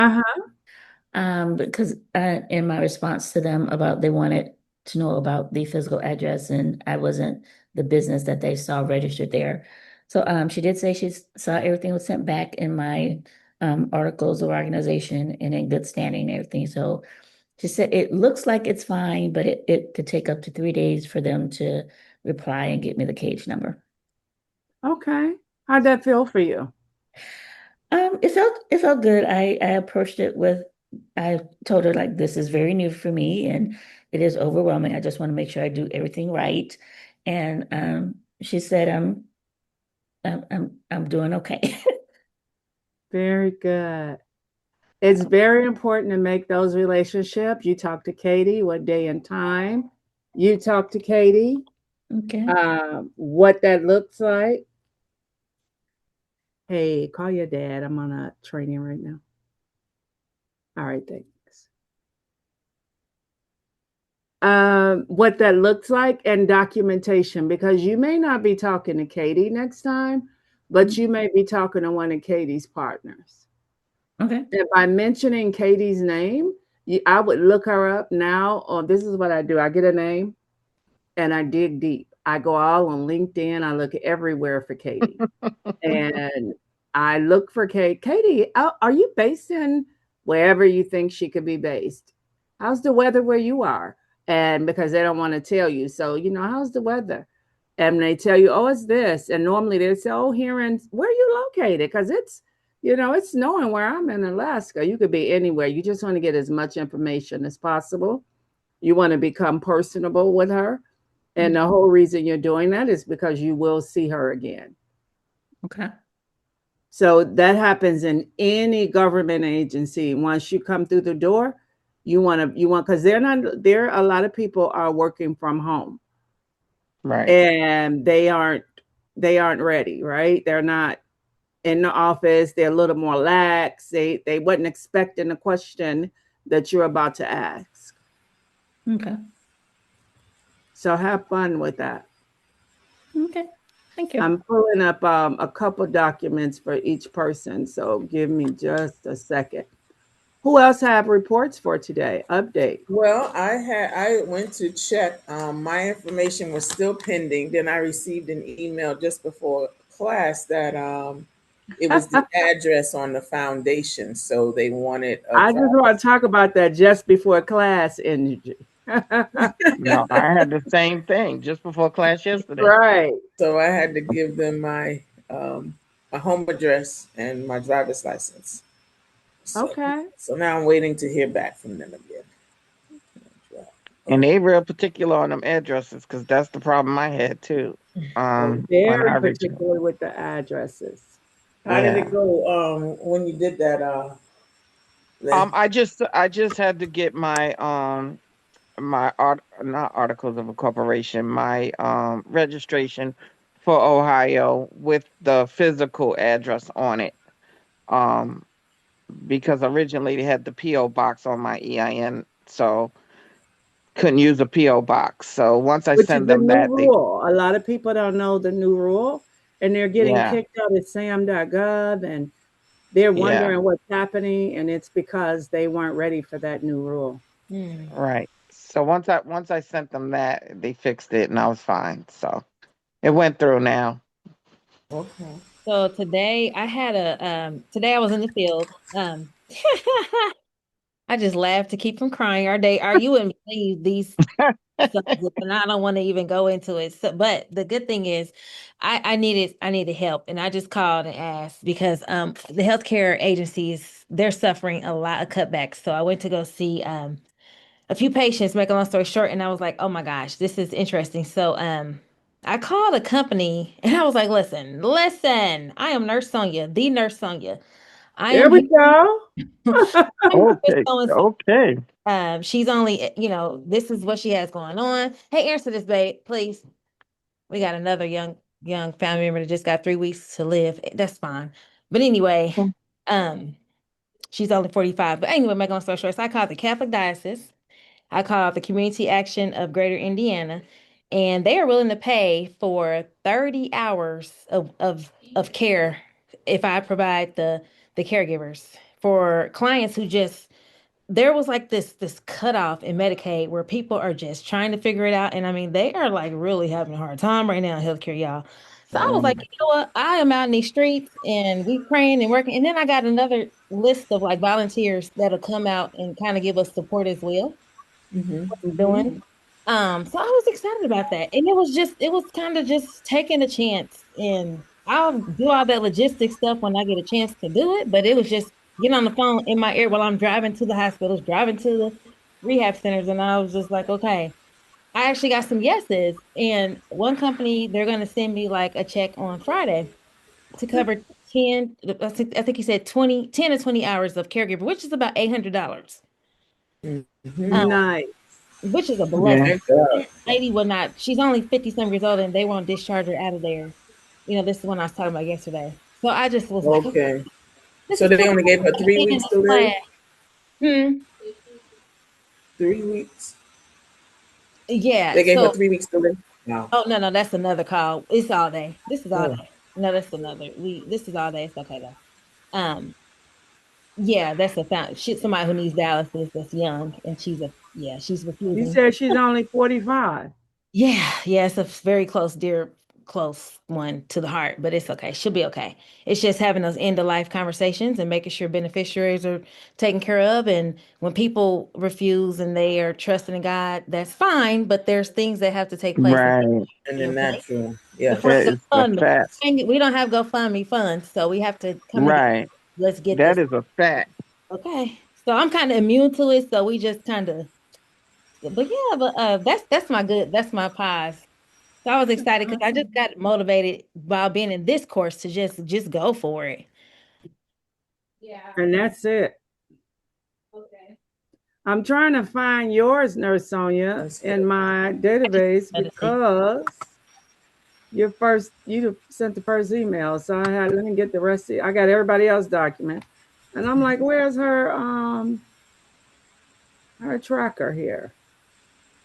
Uh-huh. Because in my response to them about they wanted to know about the physical address, and I wasn't the business that they saw registered there. So she did say she saw everything was sent back in my articles of organization and in good standing and everything. So she said it looks like it's fine, but it could take up to 3 days for them to reply and get me the cage number. Okay. How'd that feel for you? It felt good. I approached it with I told her like this is very new for me and it is overwhelming. I just want to make sure I do everything right. And she said I'm doing okay. Very good. It's very important to make those relationships. You talk to Katie, what day and time. You talk to Katie, Okay. what that looks like. Hey, call your dad. I'm on a training right now. All right, thanks. What that looks like and documentation, because you may not be talking to Katie next time, but you may be talking to one of Katie's partners. Okay. And by mentioning Katie's name, I would look her up now. Or this is what I do: I get a name and I dig deep. I go all on LinkedIn. I look everywhere for Katie, and I look for Kate. Katie, are you based in wherever you think she could be based? How's the weather where you are? And because they don't want to tell you, so how's the weather? And they tell you, oh, it's this. And normally they say, oh, here in where are you located? Because it's snowing where I'm in Alaska. You could be anywhere. You just want to get as much information as possible. You want to become personable with her. And the whole reason you're doing that is because you will see her again. Okay. So that happens in any government agency. Once you come through the door, you want because they're not there. A lot of people are working from home Right. and they aren't ready, right? They're not in the office. They're a little more lax. They wasn't expecting the question that you're about to ask. Okay. So have fun with that. Okay. Thank you. I'm pulling up a couple documents for each person. So give me just a second. Who else have reports for today? Update. Well, I went to check. My information was still pending. Then I received an email just before class that it was the address on the foundation, so they wanted a I just want driver's. to talk about that just before class energy. No, I had the same thing just before class yesterday. Right. So I had to give them my home address and my driver's license. So Okay. so now I'm waiting to hear back from them again. And they real particular on them addresses because that's the problem I had too. They're When very I originally, particular with the addresses. How did yeah. it go when you did that? I just had to get my my art not articles of incorporation, my registration for Ohio with the physical address on it. Um, because originally they had the PO box on my EIN, so couldn't use a PO box. So once I Which is send the them new that, they rule. A lot of people don't know the new rule, and they're getting yeah, kicked out at sam.gov, and they're yeah, wondering what's happening, and it's because they weren't ready for that new rule. Mm. right. So once I sent them that, they fixed it and I was fine. So it went through now. Okay. So today I was in the field. I just laughed to keep from crying. You wouldn't believe these subjects, and I don't want to even go into it. So, but the good thing is I needed help, and I just called and asked because the healthcare agencies, they're suffering a lot of cutbacks. So I went to go see a few patients, make a long story short, and I was like, oh my gosh, this is interesting. So I called a company and I was like, listen, I am Nurse Sonia, the Nurse Sonia. I There am we here. go. I'm here with Okay, so and so. okay. She's only, this is what she has going on. Hey, answer this, babe, please. We got another young family member that just got 3 weeks to live. That's fine. But anyway, um, she's only 45. But anyway, make a long story short, so I called the Catholic Diocese. I called the Community Action of Greater Indiana, and they are willing to pay for 30 hours of care if I provide the caregivers for clients who just there was like this cutoff in Medicaid where people are just trying to figure it out. And I mean, they are like really having a hard time right now in healthcare, y'all. So I was like, you know what? I am out in these streets and we praying and working. And then I got another list of like volunteers that'll come out and kind of give us support as well. Mm-hmm. What I'm doing. So I was excited about that. And it was kind of just taking a chance. And I'll do all that logistic stuff when I get a chance to do it. But it was just getting on the phone in my ear while I'm driving to the hospitals, driving to the rehab centers. And I was just like, okay, I actually got some yeses. And one company, they're going to send me like a check on Friday to cover 10, I think he said 20, 10 to 20 hours of caregiver, which is about $800. Mm-hmm. Um, Nice. which is a Yeah. blessing. Thank God. Lady will not, she's only 50 some years old and they won't discharge her out of there. You know, this is what I was talking about yesterday. So I just was like, okay, Okay. this So is they cool. only gave her I'm 3 weeks in to this class. live? Hmm. 3 weeks? Yeah. They gave her So, 3 weeks to live? No. oh, no, that's another call. It's all day. This is all Oh. day. No, that's another. This is all day. It's okay though. Yeah, that's a found shit. Somebody who needs dialysis that's young and she's You refusing. said she's only 45. Yeah, yeah, it's a very close one to the heart, but it's okay. She'll be okay. It's just having those end of life conversations and making sure beneficiaries are taken care of. And when people refuse and they are trusting in God, that's fine. But there's things that have to take place that Right. And the in place. natural. The Yes. That is a fund, fact. we don't have GoFundMe funds, so we have to come together. Right. Let's get That this. is a fact. Okay. So I'm kind of immune to it, so we just kind of but yeah, but that's my pause. So I was excited because I just got motivated while being in this course to just go for it. And that's it. I'm trying to find yours, Nurse Sonia, That's in good. my I just database medicine. because you sent the first email. So let me get the rest of I got everybody else's document. And I'm like, where's her tracker here?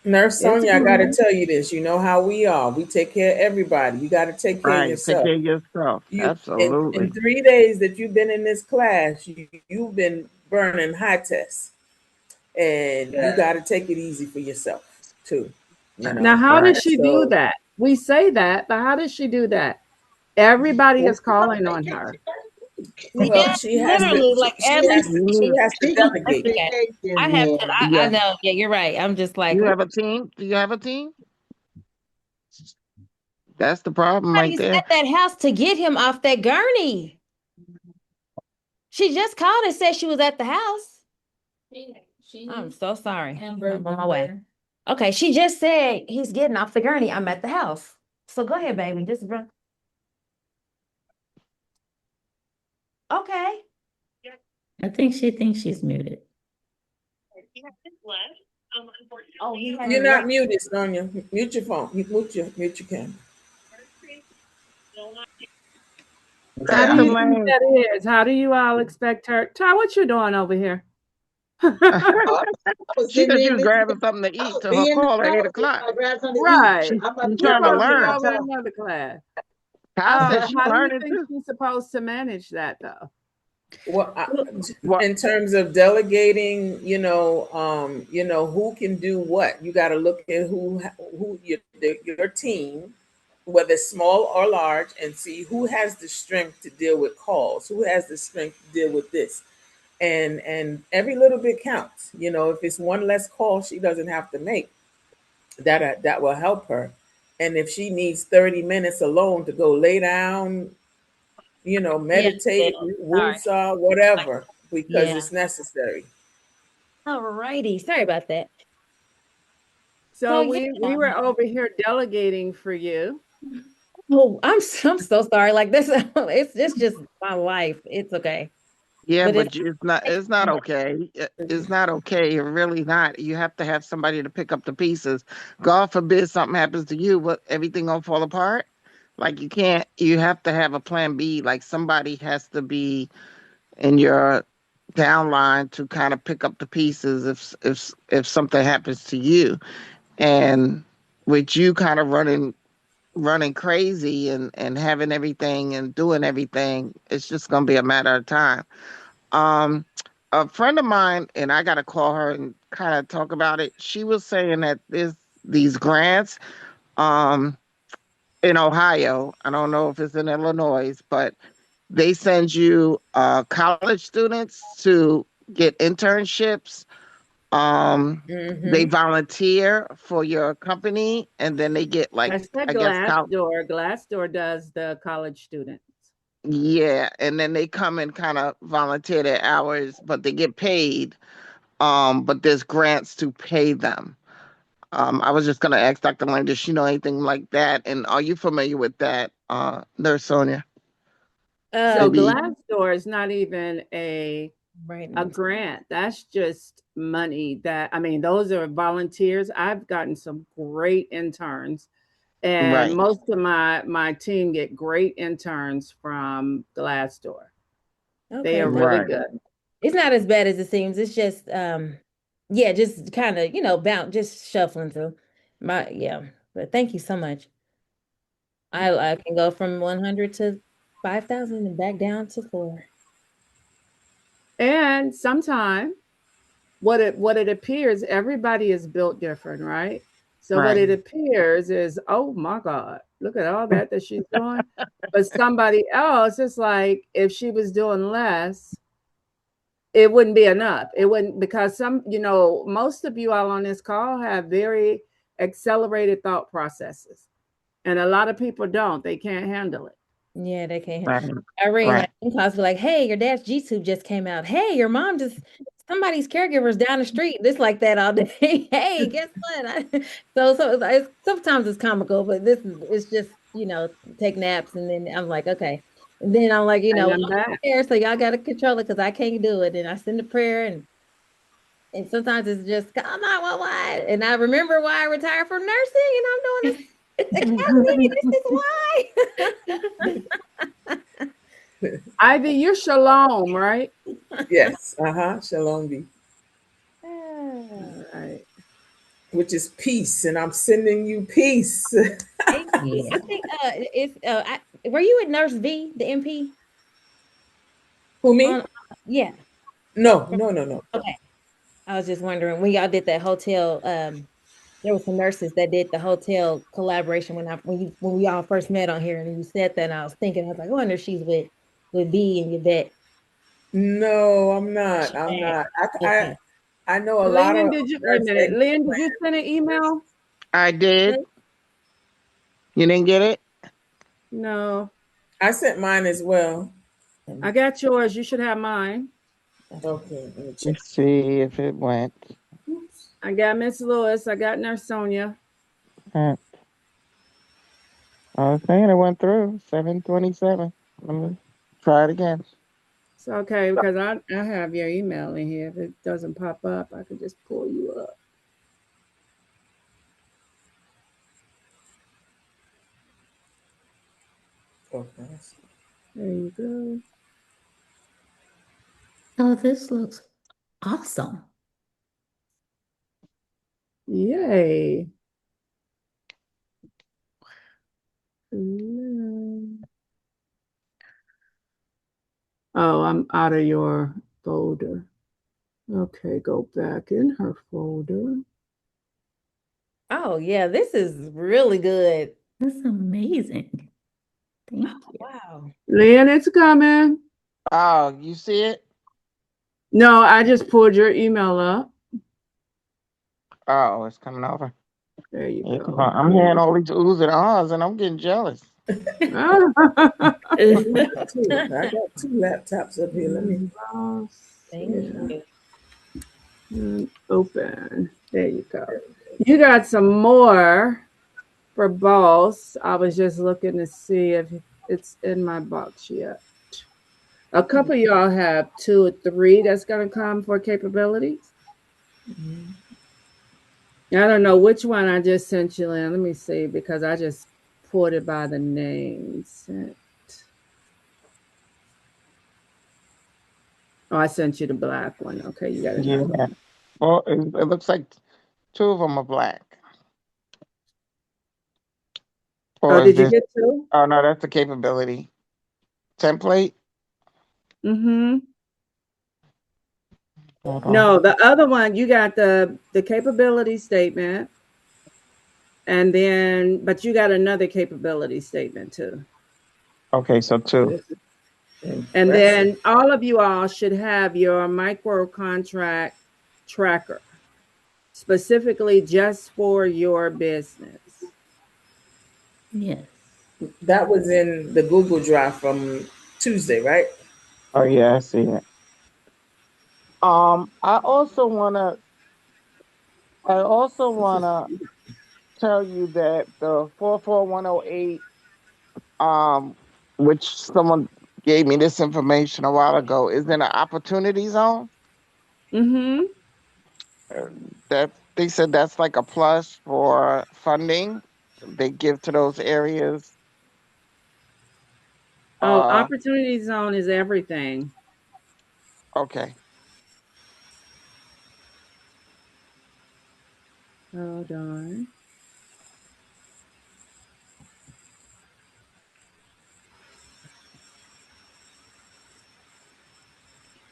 Nurse It's Sonia, I got to coming. tell you this. You know how we are. We take care of everybody. You got to take care of Right. Take yourself. care of yourself. You in Absolutely. 3 days that you've been in this class, you've been burning high tests, and you got to take it easy for yourself too. You Now, know. how Right. does she do So that? We say that, but how does she do that? Everybody is calling on her. well, Yeah, she has to. literally, like She at has least to. You She need, has to let's delegate. look at it. I have to. I yeah. know. Yeah, you're right. I'm just like, You have a team? Do you have a team? That's the problem right somebody's there. at that house to get him off that gurney. She just called and said she was at the house. I'm so sorry. I'm on my way. Okay, she just said he's getting off the gurney. I'm at the house. So go ahead, baby. Just run. Okay. I think she thinks she's muted. Oh, he You're hasn't not left. muted, Sonia. Mute your phone. Mute your camera. How do That's you think Elaine. that is? How do you all expect her? Ty, what you doing over here? I was She sitting said she there was listening. grabbing something to I eat was to her being call at nosy. 8 o'clock. I grabbed something to eat. Right. I'm about to She's You're put trying to my supposed to be feet on learn. over in top. another class. Kai said she's How do you learning think too. she's supposed to manage that though? Well, What? in terms of delegating, who can do what. You got to look at who your team, whether small or large, and see who has the strength to deal with calls, who has the strength to deal with this, and every little bit counts. If it's one less call she doesn't have to make, that will help her. And if she needs 30 minutes alone to go lay down, Yeah, yeah. meditate, Sorry. woosah, Like, whatever, because yeah. it's necessary. All righty. Sorry about that. So So yeah. we were over here delegating for you. Oh, I'm so sorry. Like this, it's just my life. It's okay. Yeah, But it's but it's not okay. It's not okay. It's really not. You have to have somebody to pick up the pieces. God forbid something happens to you, but everything gonna fall apart. Like you can't. You have to have a plan B. Like somebody has to be in your downline to kind of pick up the pieces if something happens to you. And with you kind of running crazy and having everything and doing everything, it's just gonna be a matter of time. Um, a friend of mine, and I got to call her and kind of talk about it. She was saying that there's these grants um, in Ohio. I don't know if it's in Illinois, but they send you college students to get internships. They Mm-hmm. volunteer for your company, and then they get like, That's that I guess, Glassdoor. Glassdoor does the college students. yeah, and then they come and kind of volunteer their hours, but they get paid. But there's grants to pay them. I was just gonna ask Dr. Lang, does she know anything like that? And are you familiar with that, Nurse Sonia? So Um, Maybe. Glassdoor is not even right. a grant. That's just money that I mean, those are volunteers. I've gotten some great interns, and Right, most of my team get great interns from Glassdoor. They Okay, are so really right, good. it's not as bad as it seems. It's just yeah, just kind of, bounce just shuffling through. Yeah. But thank you so much. I can go from 100 to 5,000 and back down to 4. And sometimes what it appears, everybody is built different, right? So what right. it appears is, oh my God, look at all that she's doing. But somebody else, it's like if she was doing less, it wouldn't be enough. It wouldn't, because most of you all on this call have very accelerated thought processes. And a lot of people don't. They can't handle it. Yeah, they can't. Right, I ring right. like phone calls be like, "Hey, your dad's G tube just came out. Hey, your mom just somebody's caregiver's down the street." This like that all day. Hey, guess what? Sometimes it's comical, but this is it's just take naps and then I'm like, okay, and then I'm like, And well, I'm I'm back. here, so y'all got to control it because I can't do it. And I send a prayer and sometimes it's just come on, what? And I remember why I retired from nursing, and I'm doing this. This is why. Ivy, you're Shalom, right? Yes. Uh-huh. Shalom be. All right. Which is peace, and I'm sending you peace. Thank you. Yeah. I think were you at Nurse V, the MP? Who me? On Yeah. No, no, no, no. Okay. I was just wondering when y'all did that hotel. There were some nurses that did the hotel collaboration when we all first met on here, and you said that, and I was thinking, I was like, I wonder if she's with B and Yvette. No, I'm not. I'm not. Okay. I know a lot Lynn, of did you wait a nurse minute? Lynn, did you send an email? I did. You didn't get it? No. I sent mine as well. I got yours. You should have mine. Okay, let me check. Let's see if it went. Oops. I got Miss Lewis. I got Nurse Sonia. Uh, I was saying it went through 727. Let me try it again. It's okay because I have your email in here. If it doesn't pop up, I can just pull you up. Okay. There you go. Oh, this looks awesome. Yay. Mm. Oh, I'm out of your folder. Okay, go back in her folder. Oh yeah, this is really good. That's amazing. Thank Oh you. wow. Lynn, it's coming. Oh, you see it? No, I just pulled your email up. Oh, it's coming over. There you Yeah, go. I'm hearing all these oohs and ahs, and I'm getting jealous. Me too. I got two laptops up here. Let me. Thank Yeah. you. Open. There you go. You got some more for boss. I was just looking to see if it's in my box yet. A couple of y'all have 2 or 3 that's gonna come for capabilities. I don't know which one I just sent you in. Let me see because I just pulled it by the name. Sent. Oh, I sent you the black one. Okay, you got another Yeah. one. Well, it looks like two of them are black. Oh, Or is did you this? get 2? Oh, no, that's the capability template. Mm-hmm. Hold on. No, the other one, you got the capability statement, and then but you got another capability statement too. Okay, so two. This is And impressive. then all of you all should have your micro contract tracker specifically just for your business. Yes. That was in the Google Drive from Tuesday, right? Oh yeah, I see it. I also This is wanna tell you that the 44108, um, which someone gave me this information a while ago, is in an opportunity zone. mm-hmm. Uh, That they said that's like a plus for funding they give to those areas. Oh, Uh, opportunity zone is everything. okay. Hold on.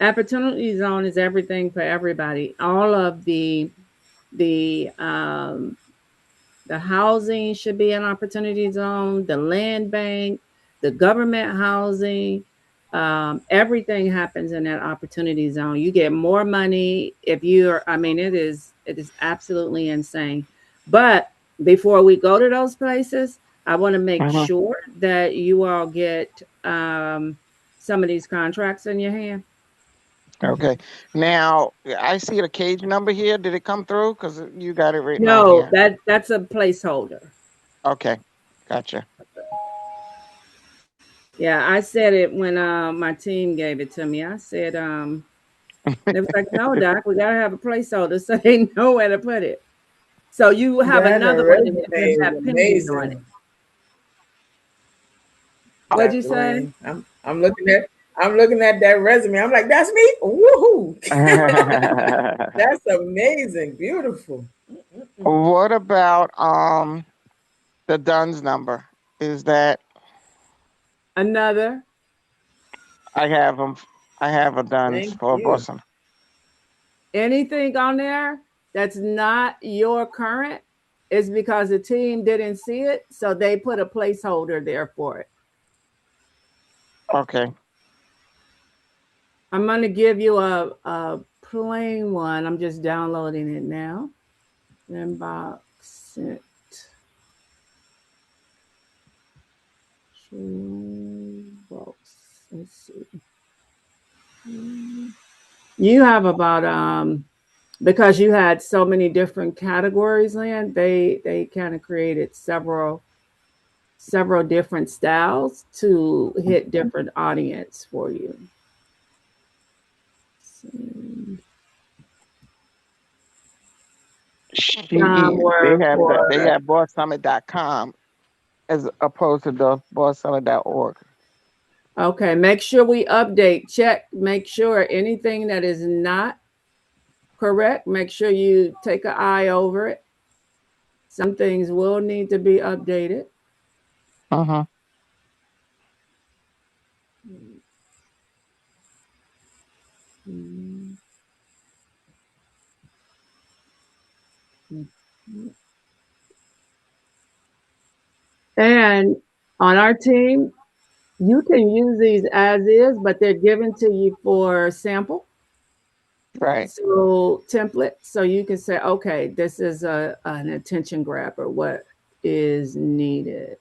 Opportunity zone is everything for everybody. All of the the housing should be an opportunity zone, the land bank, the government housing. Everything happens in that opportunity zone. You get more money if you're, I mean, it is absolutely insane. But before we go to those places, I want to make Mhm. sure that you all get some of these contracts in your hand. Okay. Now I see the cage number here. Did it come through? Because you got it written on No, here. that's a placeholder. Okay, gotcha. Yeah, I said it when my team gave it to me. I said they was like, "No, Doc, we gotta have a placeholder so they know where to put it." So you have That another one that resume just is have pending on it. amazing, What'd you Dr. say? Lane. I'm looking at that resume. I'm like, that's me. Woohoo! That's amazing. Beautiful. Mm-mm. What about the Dunn's number? Is that Another. I have them? I have a Dunn's Thank for you. Boston. Anything on there that's not your current is because the team didn't see it, so they put a placeholder there for it. Okay. I'm gonna give you a plain one. I'm just downloading it now. Inbox sent. Box. Let's see. You have about because you had so many different categories, Lynn, they kind of created several different styles to hit different audience for you. Some They were have that. They for have bosssummit.com as opposed to the bosssummit.org. okay. Make sure we update, check, make sure anything that is not correct. Make sure you take an eye over it. Some things will need to be updated. Uh-huh. And on our team, you can use these as is, but they're given to you for sample. Right. So template, so you can say, okay, this is an attention grabber. What is needed?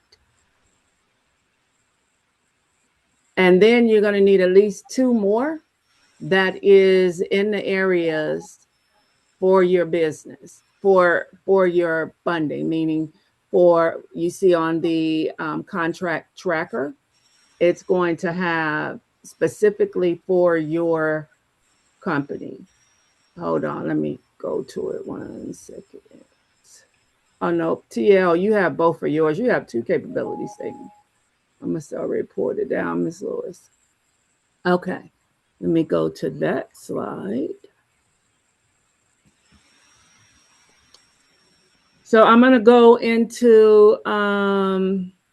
And then you're going to need at least two more that is in the areas for your business, for your funding, meaning for you see on the contract tracker, it's going to have specifically for your company. Hold on, let me go to it 1 second. Oh no, TL, you have both for yours. You have two capability statements. I must already pulled it down, Miss Lewis. Okay, let me go to that slide. So I'm gonna go into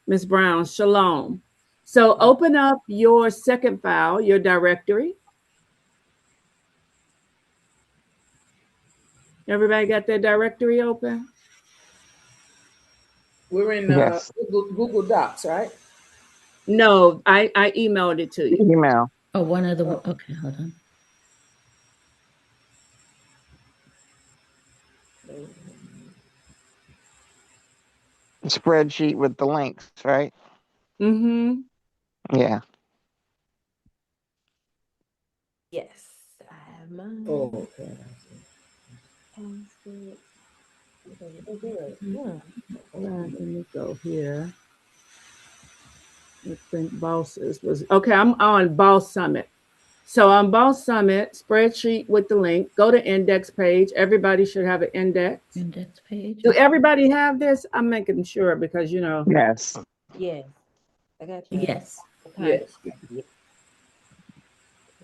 Miss Brown, Shalom. So open up your second file, your directory. Everybody got their directory open? We're in Yes. Google Docs, right? No, I emailed it to you. Email. Oh, one other one. Oh, Okay, hold on. Spreadsheet with the links, right? Mm-hmm. Yeah. Yes, I have mine. oh, okay. Passport. Oh, good. Let me go here. I think bosses was okay. I'm on Boss Summit. So on Boss Summit, spreadsheet with the link. Go to index page. Everybody should have an index. Index page. Do Okay. everybody have this? I'm making sure because Yes. Yes, I got Yes. the contract. Yes.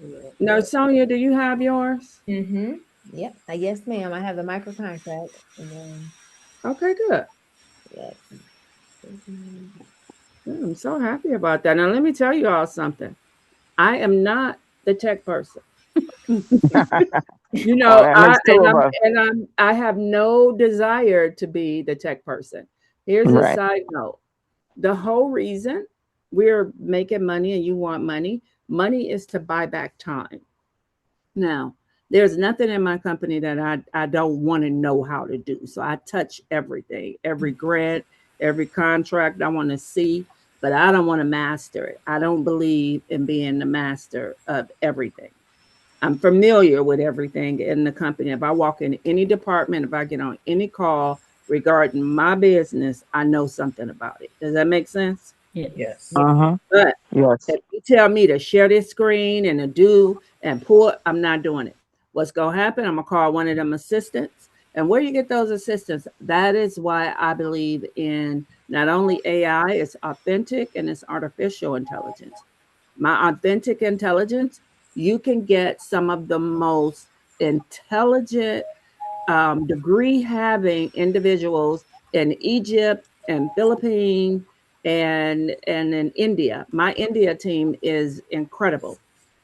Yeah. no, Sonia, do you have yours? Mm-hmm. Yep. Yes, ma'am. I have the micro contract, and then Okay, good. yes. Mhm. I'm so happy about that. Now let me tell you all something. I am not the tech person. Oh, that makes two of us. I have no desire to be the tech person. Here's a Right. side note. The whole reason we're making money and you want money is to buy back time. Now, there's nothing in my company that I don't want to know how to do. So I touch everything, every grant, every contract I want to see, but I don't want to master it. I don't believe in being the master of everything. I'm familiar with everything in the company. If I walk in any department, if I get on any call regarding my business, I know something about it. Does that make sense? Yeah. Yes. Yeah. Uh-huh. But Yes. if you tell me to share this screen and to do and pull, I'm not doing it. What's gonna happen? I'm gonna call one of them assistants. And where you get those assistants, that is why I believe in not only AI, it's authentic and it's artificial intelligence. My authentic intelligence, you can get some of the most intelligent degree having individuals in Egypt and Philippines and in India. My India team is incredible.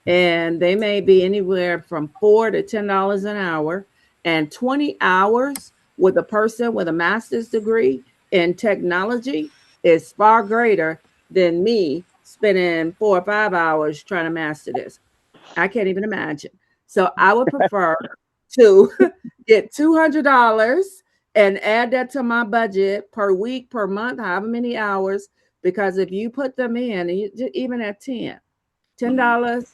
And they may be anywhere from $4 to $10 an hour and 20 hours with a person with a master's degree in technology is far greater than me spending 4 or 5 hours trying to master this. I can't even imagine. So I would prefer to get $200 and add that to my budget per week, per month, however many hours. Because if you put them in, even at $10,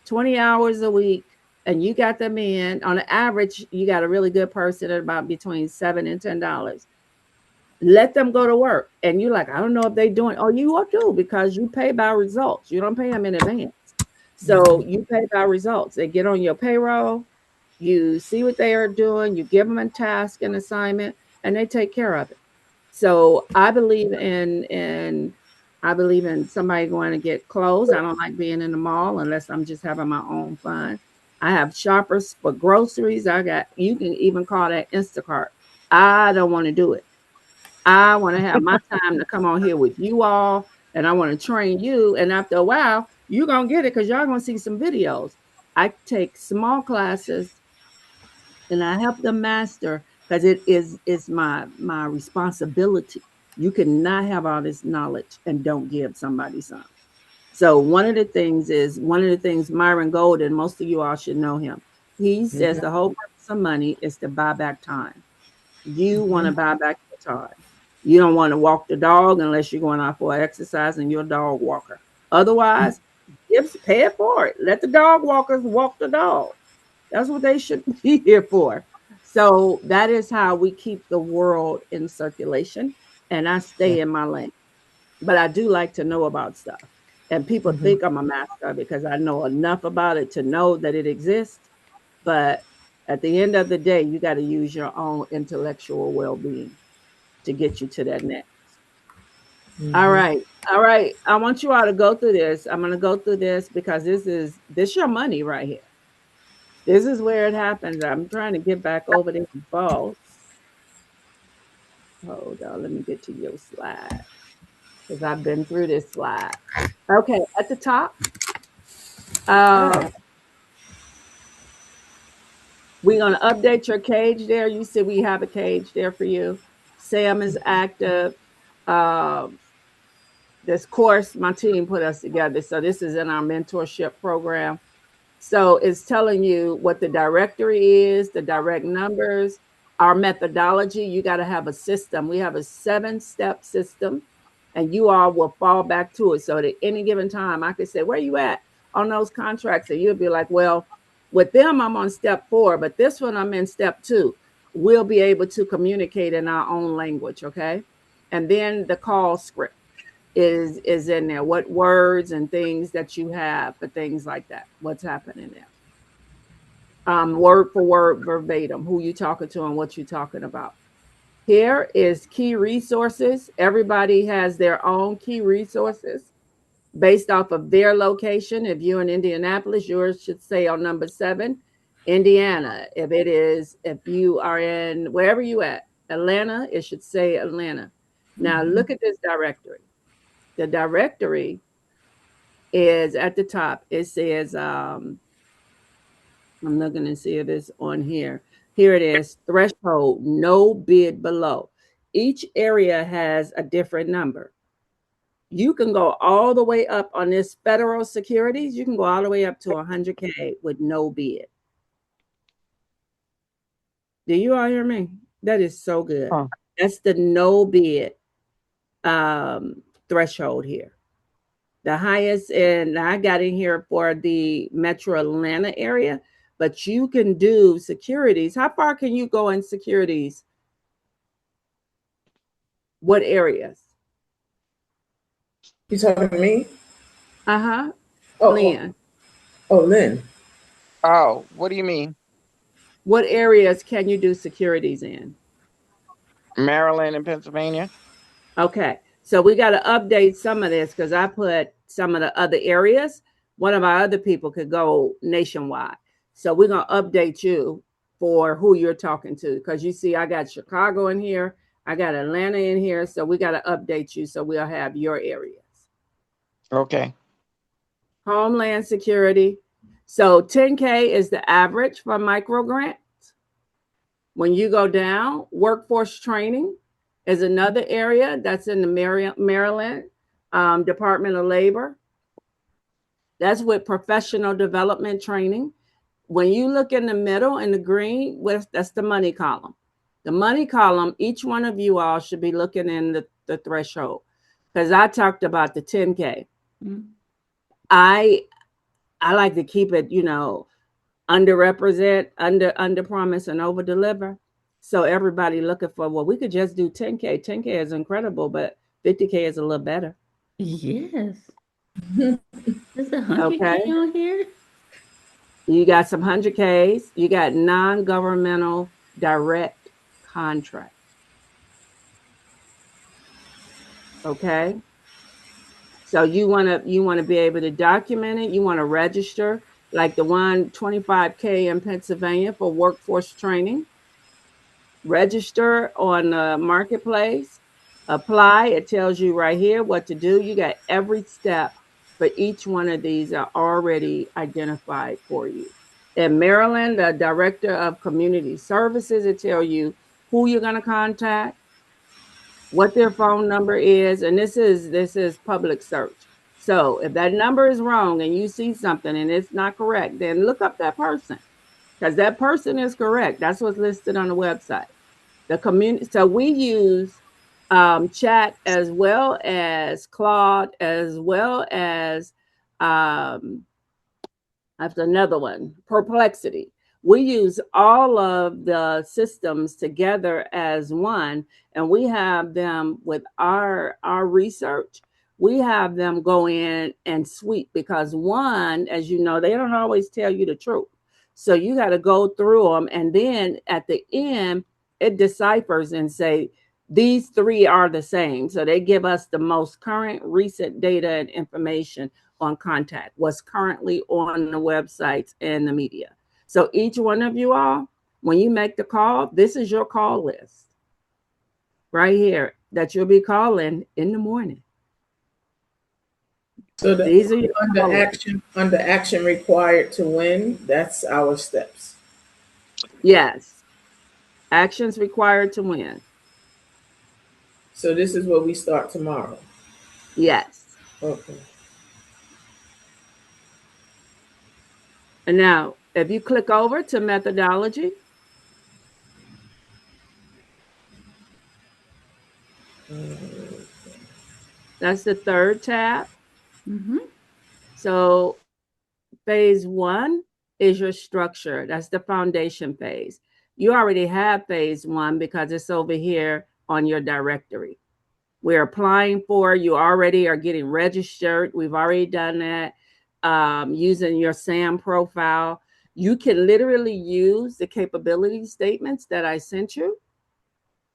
20 hours a week, and you got them in, on an average, you got a really good person at about between $7 and $10. Let them go to work. And you're like, I don't know if they're doing, oh, you will do because you pay by results. You don't pay them in advance. So Mhm. you pay by results. They get on your payroll, you see what they are doing, you give them a task and assignment, and they take care of it. So I believe in somebody going to get clothes. I don't like being in the mall unless I'm just having my own fun. I have shoppers for groceries. I got you can even call that Instacart. I don't want to do it. I want to have my time to come on here with you all and I want to train you. And after a while, you're going to get it because y'all going to see some videos. I take small classes and I help them master because it's my responsibility. You cannot have all this knowledge and don't give somebody some. So one of the things Myron Golden, most of you all should know him. He says Mm-hmm. the whole purpose of money is to buy back time. You want to Mm-hmm. buy back your time. You don't want to walk the dog unless you're going out for exercise and you're a dog walker. Otherwise, pay it for it. Let the dog walkers walk the dog. That's what they should be here for. So that is how we keep the world in circulation. And I Yeah. stay in my lane. But I do like to know about stuff. And people Mm-hmm. think I'm a master because I know enough about it to know that it exists. But at the end of the day, you got to use your own intellectual well being to get you to that next. All Mm-hmm. right. All right. I want you all to go through this. I'm going to go through this because this your money right here. This is where it happens. I'm trying to get back over there, boss. Hold on. Let me get to your slide because I've been through this slide. Okay. At the top, All uh, right. We're going to update your cage there. You see, we have a cage there for you. Sam is active. Um, this course, my team put us together. So this is in our mentorship program. So it's telling you what the directory is, the direct numbers, our methodology. You got to have a system. We have a 7-step system, and you all will fall back to it. So at any given time, I could say, where you at on those contracts? And you'll be like, well, with them, I'm on step 4, but this one, I'm in step 2. We'll be able to communicate in our own language, okay? And then the call script is in there, what words and things that you have for things like that, what's happening there, word for word, verbatim, who you talking to and what you talking about. Here is key resources. Everybody has their own key resources based off of their location. If you're in Indianapolis, yours should say on number 7 Indiana. If you are in wherever you at, Atlanta, it should say Atlanta. Now look at this directory. The directory is at the top. It says, I'm looking to see if it's on here. Here it is, threshold, no bid below. Each area has a different number. You can go all the way up on this federal securities. You can go all the way up to 100K with no bid. Do you all hear me? That is so good. Huh. That's the no bid threshold here. The highest, and I got in here for the Metro Atlanta area, but you can do securities. How far can you go in securities? What areas? You talking to me? Uh-huh. Oh, Lynn. Lynn. Oh, what do you mean? What areas can you do securities in? Maryland and Pennsylvania? Okay. So we got to update some of this because I put some of the other areas. One of our other people could go nationwide. So we're going to update you for who you're talking to because you see, I got Chicago in here. I got Atlanta in here. So we got to update you so we'll have your areas. Okay. Homeland Security. So 10K is the average for micro grants. When you go down, workforce training is another area that's in the Maryland Department of Labor. That's with professional development training. When you look in the middle in the green, that's the money column. The money column, each one of you all should be looking in the threshold because I talked about the 10K. Mm-hmm. I like to keep it, underrepresent, under promise and over deliver. So everybody looking for, well, we could just do 10K. 10K is incredible, but 50K is a little better. Yes. There's 100K Okay. on here. You got some 100Ks. You got non-governmental direct contracts. Okay. So you want to be able to document it. You want to register, like the 125K in Pennsylvania for workforce training. Register on the marketplace, apply. It tells you right here what to do. You got every step for each one of these are already identified for you. In Maryland, the director of community services, it tells you who you're going to contact, what their phone number is, and this is public search. So if that number is wrong and you see something and it's not correct, then look up that person because that person is correct. That's what's listed on the website. The community. So we use chat as well as Claude, as well as that's another one, Perplexity. We use all of the systems together as one, and we have them with our research. We have them go in and sweep because one, as you know, they don't always tell you the truth. So you got to go through them, and then at the end, it deciphers and say these 3 are the same. So they give us the most current, recent data and information on contact, what's currently on the websites and the media. So each one of you all, when you make the call, this is your call list right here that you'll be calling in the morning. So these are your under action required to win. That's our steps. Yes. Actions required to win. So this is where we start tomorrow. Yes. Okay. And now, if you click over to methodology, that's the third tab. Mm-hmm. So phase one is your structure. That's the foundation phase. You already have phase one because it's over here on your directory. We're applying for, you already are getting registered. We've already done that using your SAM profile. You can literally use the capability statements that I sent you.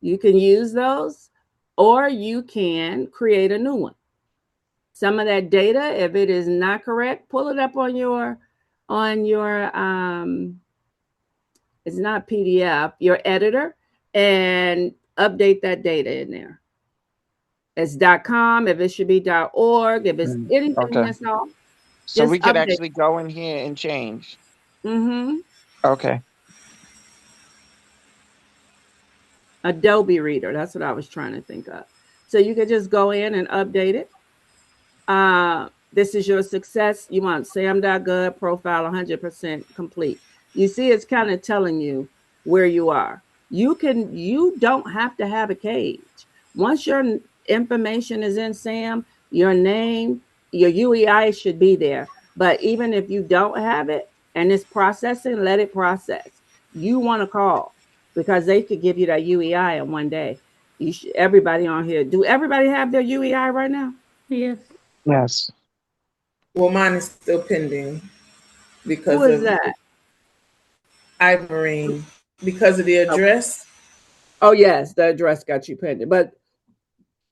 You can use those, or you can create a new one. Some of that data, if it is not correct, pull it up on your it's not PDF, your editor, and update that data in there. It's .com, if it should be .org, if it's anything Okay. that's off, So we just could update. actually go in here and change. Mm-hmm. Okay. Adobe Reader, that's what I was trying to think of. So you could just go in and update it. This is your success. You want sam.gov profile 100% complete. You see, it's kind of telling you where you are. You don't have to have a cage. Once your information is in SAM, your name, your UEI should be there. But even if you don't have it and it's processing, let it process. You want to call because they could give you that UEI in one day. Everybody on here, do everybody have their UEI right now? Yes. Yes. Well, mine is still pending Who because is of that? Ivorine, because of the Oh, address. oh yes, the address got you pending, but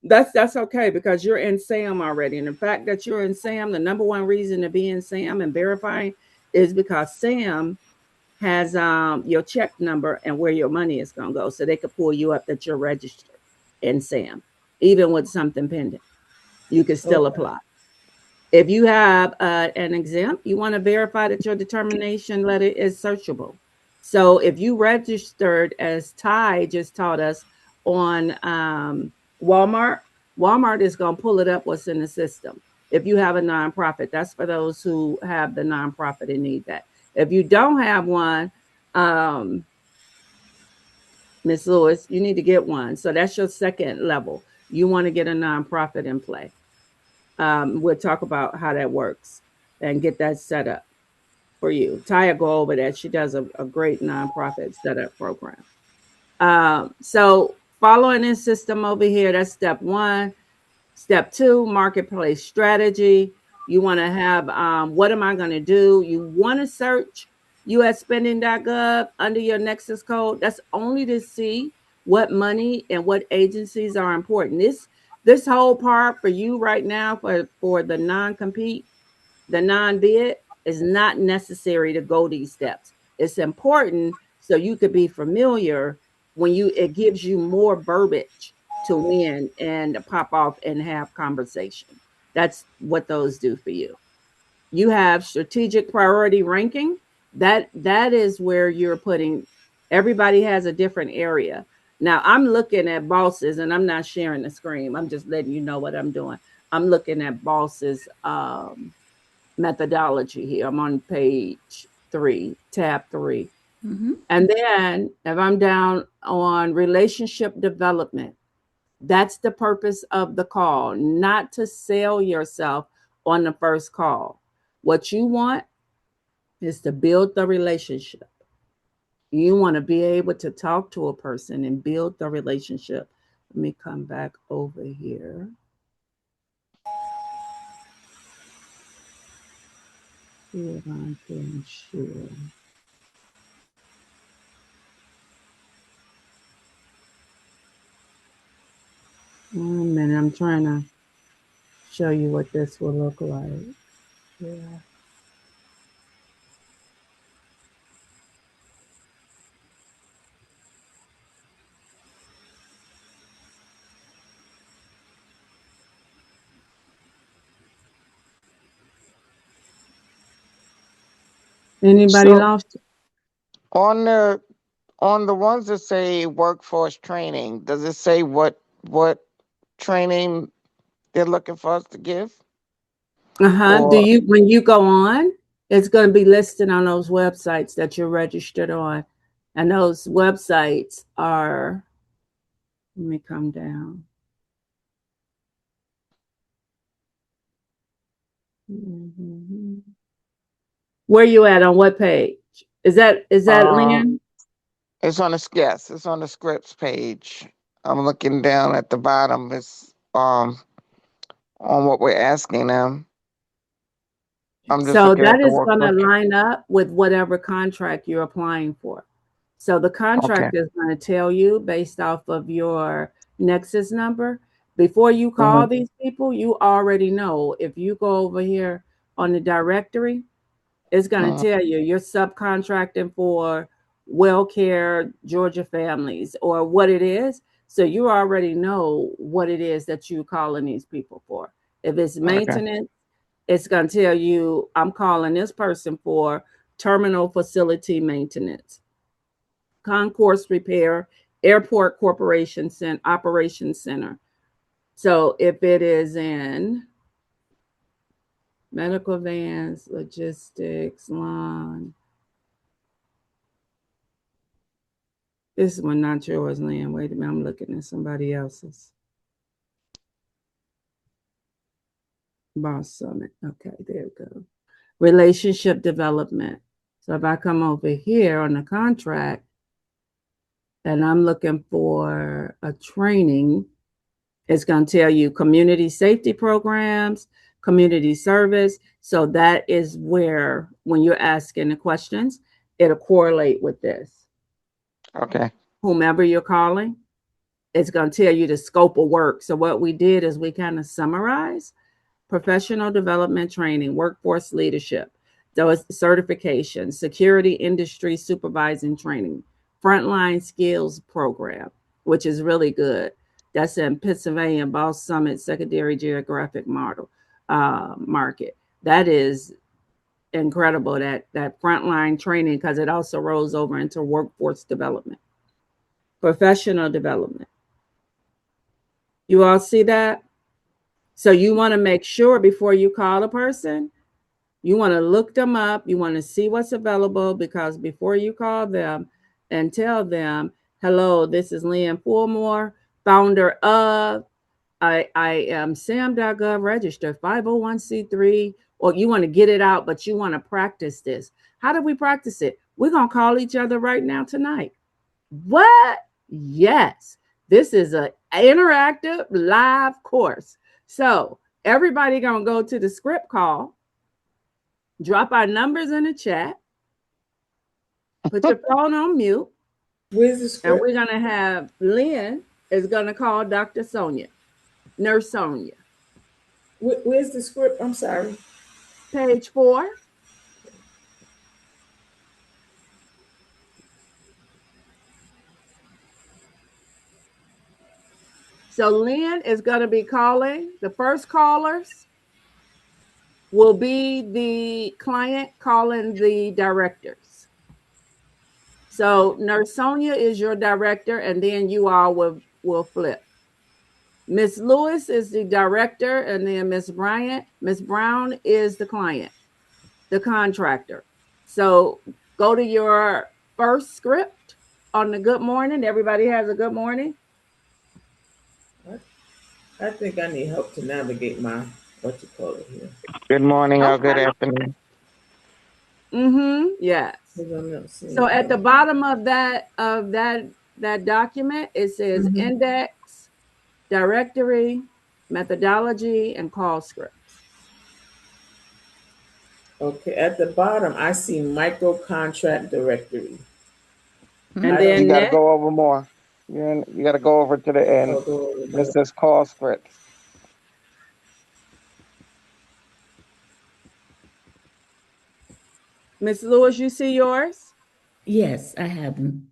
that's okay because you're in SAM already, and the fact that you're in SAM, the number one reason to be in SAM and verifying is because SAM has your check number and where your money is going to go, so they could pull you up that you're registered in SAM, even with something pending. You can still Okay. apply. If you have an exempt, you want to verify that your determination letter is searchable. So if you registered as Ty just taught us on Walmart, Walmart is going to pull it up what's in the system. If you have a nonprofit, that's for those who have the nonprofit and need that. If you don't have one, um, Miss Lewis, you need to get one. So that's your second level. You want to get a nonprofit in play. We'll talk about how that works and get that set up for you. Taya go over that. She does a great nonprofit setup program. So following this system over here, that's step one. Step two, marketplace strategy. You want to have what am I going to do? You want to search usspending.gov under your Nexus code. That's only to see what money and what agencies are important. This whole part for you right now for the non-compete, the non-bid is not necessary to go these steps. It's important so you could be familiar when you it gives you more verbiage to win and pop off and have conversation. That's what those do for you. You have strategic priority ranking. That is where you're putting everybody has a different area. Now I'm looking at bosses and I'm not sharing the screen. I'm just letting you know what I'm doing. I'm looking at bosses methodology here. I'm on page 3, tab 3. Mm-hmm. And then if I'm down on relationship development, that's the purpose of the call, not to sell yourself on the first call. What you want is to build the relationship. You want to be able to talk to a person and build the relationship. Let me come back over here. See if I can share. 1 minute. I'm trying to show you what this will look like. Yeah. Anybody So lost? on the On the ones that say workforce training, does it say what training they're looking for us to give? Do Or you, when you go on, it's going to be listed on those websites that you're registered on. And those websites are, let me come down. Mhm. Where you at, on what page? Is that um Lynn? it's on the yes, it's on the scripts page. I'm looking down at the bottom. It's on what we're asking them. I'm just So looking at that the is going to workforce. line up with whatever contract you're applying for. So the Okay. contract is going to tell you based off of your Nexus number. Before you call Mm-hmm. these people, you already know. If you go over here on the directory, it's going to Mm-hmm. tell you you're subcontracting for WellCare Georgia Families or what it is. So you already know what it is that you're calling these people for. If it's Okay. maintenance, it's going to tell you I'm calling this person for terminal facility maintenance, concourse repair, airport corporation center, operations center. So if it is in medical vans, logistics, lawn, this one not yours, Lynn. Wait a minute, I'm looking at somebody else's. Boss Summit. Okay, there we go. Relationship development. So if I come over here on the contract and I'm looking for a training, it's going to tell you community safety programs, community service. So that is where, when you're asking the questions, it'll correlate with this. Okay. Whomever you're calling, it's going to tell you the scope of work. So what we did is we kind of summarize professional development training, workforce leadership, those certifications, security industry supervising training, frontline skills program, which is really good. That's in Pennsylvania, Boss Summit Secondary Geographic Model Market. That is incredible. That frontline training, because it also rolls over into workforce development, professional development. You all see that? So you want to make sure before you call a person, you want to look them up. You want to see what's available, because before you call them and tell them, hello, this is Lynn Fulmore, founder of, I am SAM.gov registered 501c3, or you want to get it out, but you want to practice this. How do we practice it? We're going to call each other right now tonight. What? Yes. This is an interactive live course. So everybody going to go to the script call, drop our numbers in the chat, put your phone on mute, Where's the and script? we're going to have Lynn is going to call Dr. Sonia, Nurse Sonia. Where's the script? I'm sorry. Page 4. So Lynn is going to be calling. The first callers will be the client calling the directors. So Nurse Sonia is your director, and then you all will flip. Miss Lewis is the director, and then Miss Brown is the client, the contractor. So go to your first script on the good morning. Everybody has a good morning. I think I need help to navigate my what you call it here. Good morning or good Okay. afternoon. Yes. Because I'm not So seeing at the it. bottom of that document, it says Mhm. index, directory, methodology, and call scripts. Okay, at the bottom, I see micro contract directory. And I Mhm. You then don't. got to next, go over more. You got to go over to the end. I'll go over It there. says call scripts. Miss Lewis, you see yours? Yes, I have them.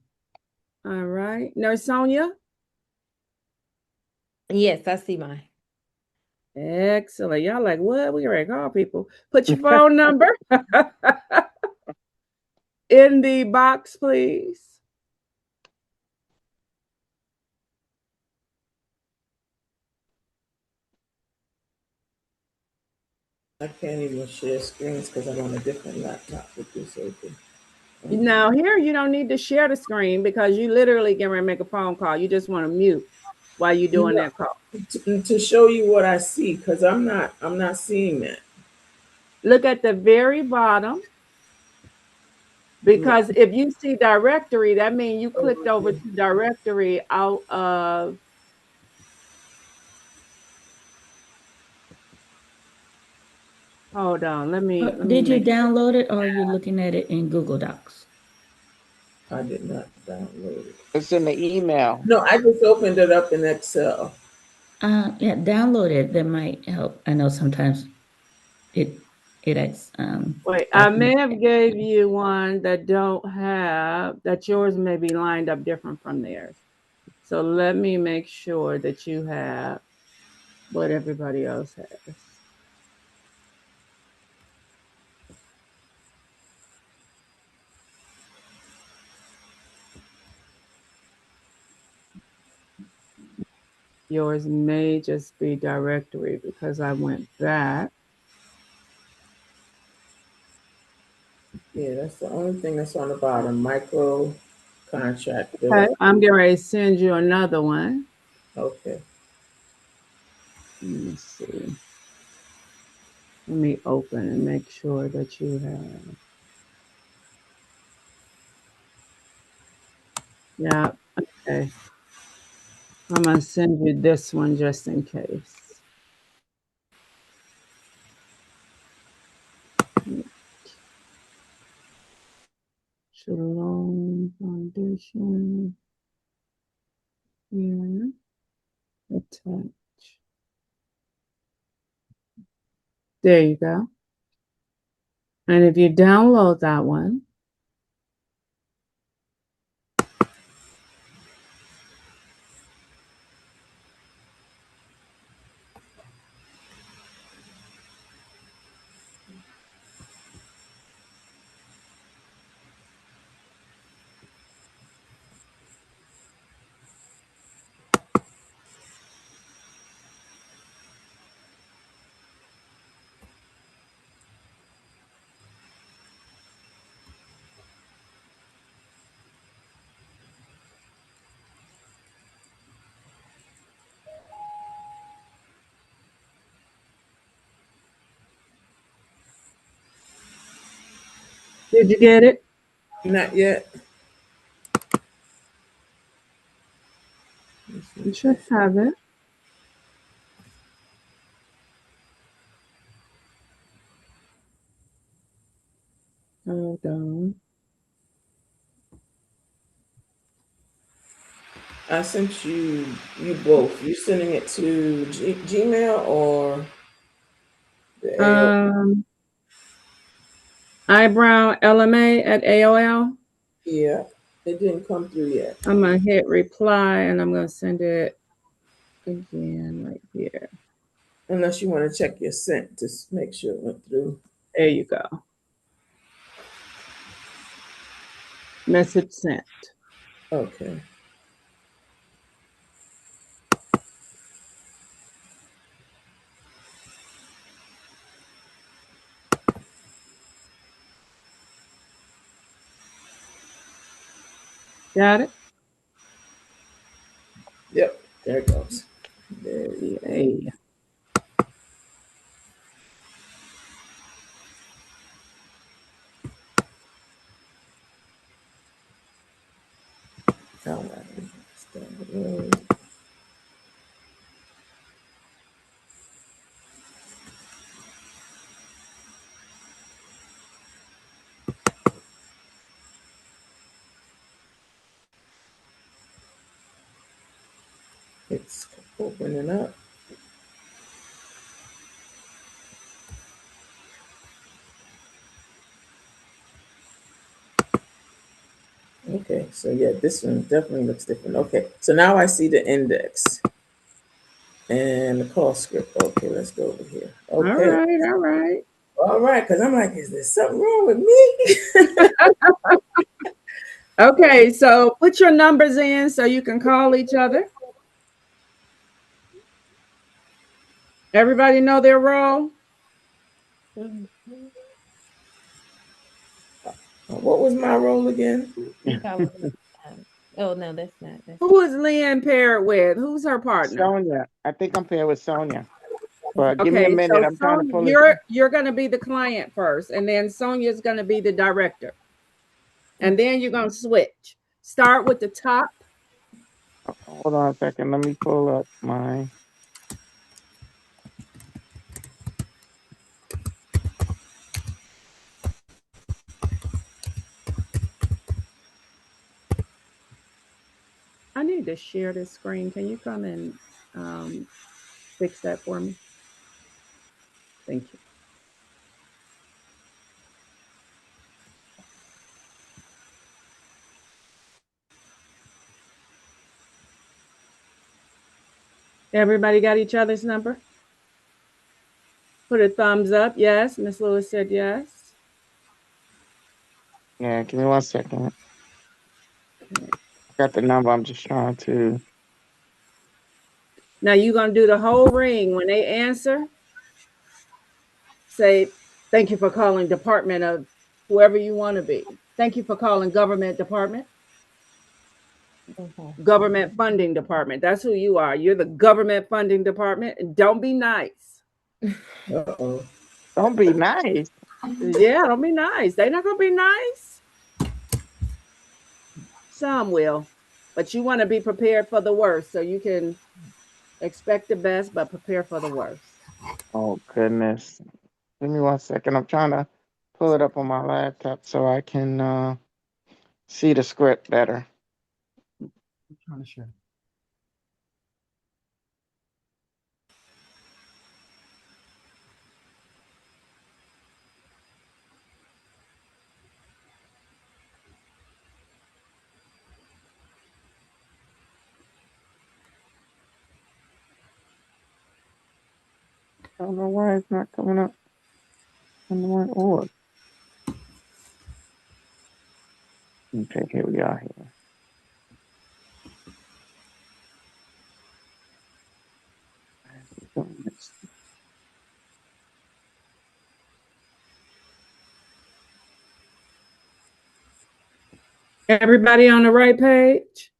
All right. Nurse Sonia? Yes, I see mine. Excellent. Y'all like, what? We ready to call people. Put your phone number in the box, please. I can't even share screens because I'm on a different laptop with this open. Now here you don't need to share the screen because you literally can make a phone call. You just want to mute while you're doing No, that call. to show you what I see, because I'm not seeing that. Look at the very bottom No, because if you see directory, that means you clicked over over here. to directory out of. Hold on, let me Did you make sure. download it or are you looking at it in Google Docs? I did not download it. It's in the email. No, I just opened it up in Excel. Yeah, download it. That might help. I know sometimes it Wait, I asks may me. have gave you one that don't have that yours may be lined up different from theirs. So let me make sure that you have what everybody else has. Yours may just be directory because I went back. Yeah, that's the only thing that's on the bottom. Micro contract Okay, bill. I'm getting ready to send you another one. Okay. Let me see. Let me open and make sure that you have. Yeah, okay. I'm gonna send you this one just in case. Shalom Foundation. Yeah, attach. There you go. And if you download that one, did you get it? Not yet. You should have it. Hold on. I sent you both. You sending it to Gmail or the AO? Um, eyebrow LMA at AOL. Yeah, it didn't come through yet. I'm gonna hit reply and I'm gonna send it again right here. Unless you want to check your sent to make sure it went through. There you go. Message sent. Okay. Got it? Yep. There it goes. There you go. Yay. All right. It's opening up. Okay, so yeah, this one definitely looks different. Okay, so now I see the index and the call script. Okay, let's go over here. All Okay, right, all right. all right, because I'm like, is there something wrong with me? Okay, so put your numbers in so you can call each other. Everybody know their role? What was my role again? You probably, oh no, that's not. That's Who is Lynn paired with? Who's her partner? Sonia. I think I'm paired with Sonia. But give me a Okay, minute. so I'm trying to Sonia, pull it. you're gonna be the client first, and then Sonia's gonna be the director. And then you're gonna switch. Start with the top. Hold on a second. Let me pull up my. I need to share this screen. Can you come and fix that for me? Thank you. Everybody got each other's number? Put a thumbs up. Yes. Miss Lewis said yes. Yeah, give me 1 second. Okay. I got the number. I'm just trying to. Now you're gonna do the whole ring. When they answer, say, thank you for calling Department of whoever you want to be. Thank you for calling Government Department. okay. Government Funding Department. That's who you are. You're the Government Funding Department. Don't be nice. Uh-oh. Don't be nice. Yeah, don't be nice. They're not gonna be nice. Some will, but you want to be prepared for the worst, so you can expect the best, but prepare for the worst. Oh, goodness. Give me 1 second. I'm trying to pull it up on my laptop so I can see the script better. I'm trying to share. I don't know why it's not coming up on the right org. Okay, here we are here. Everybody on the right page?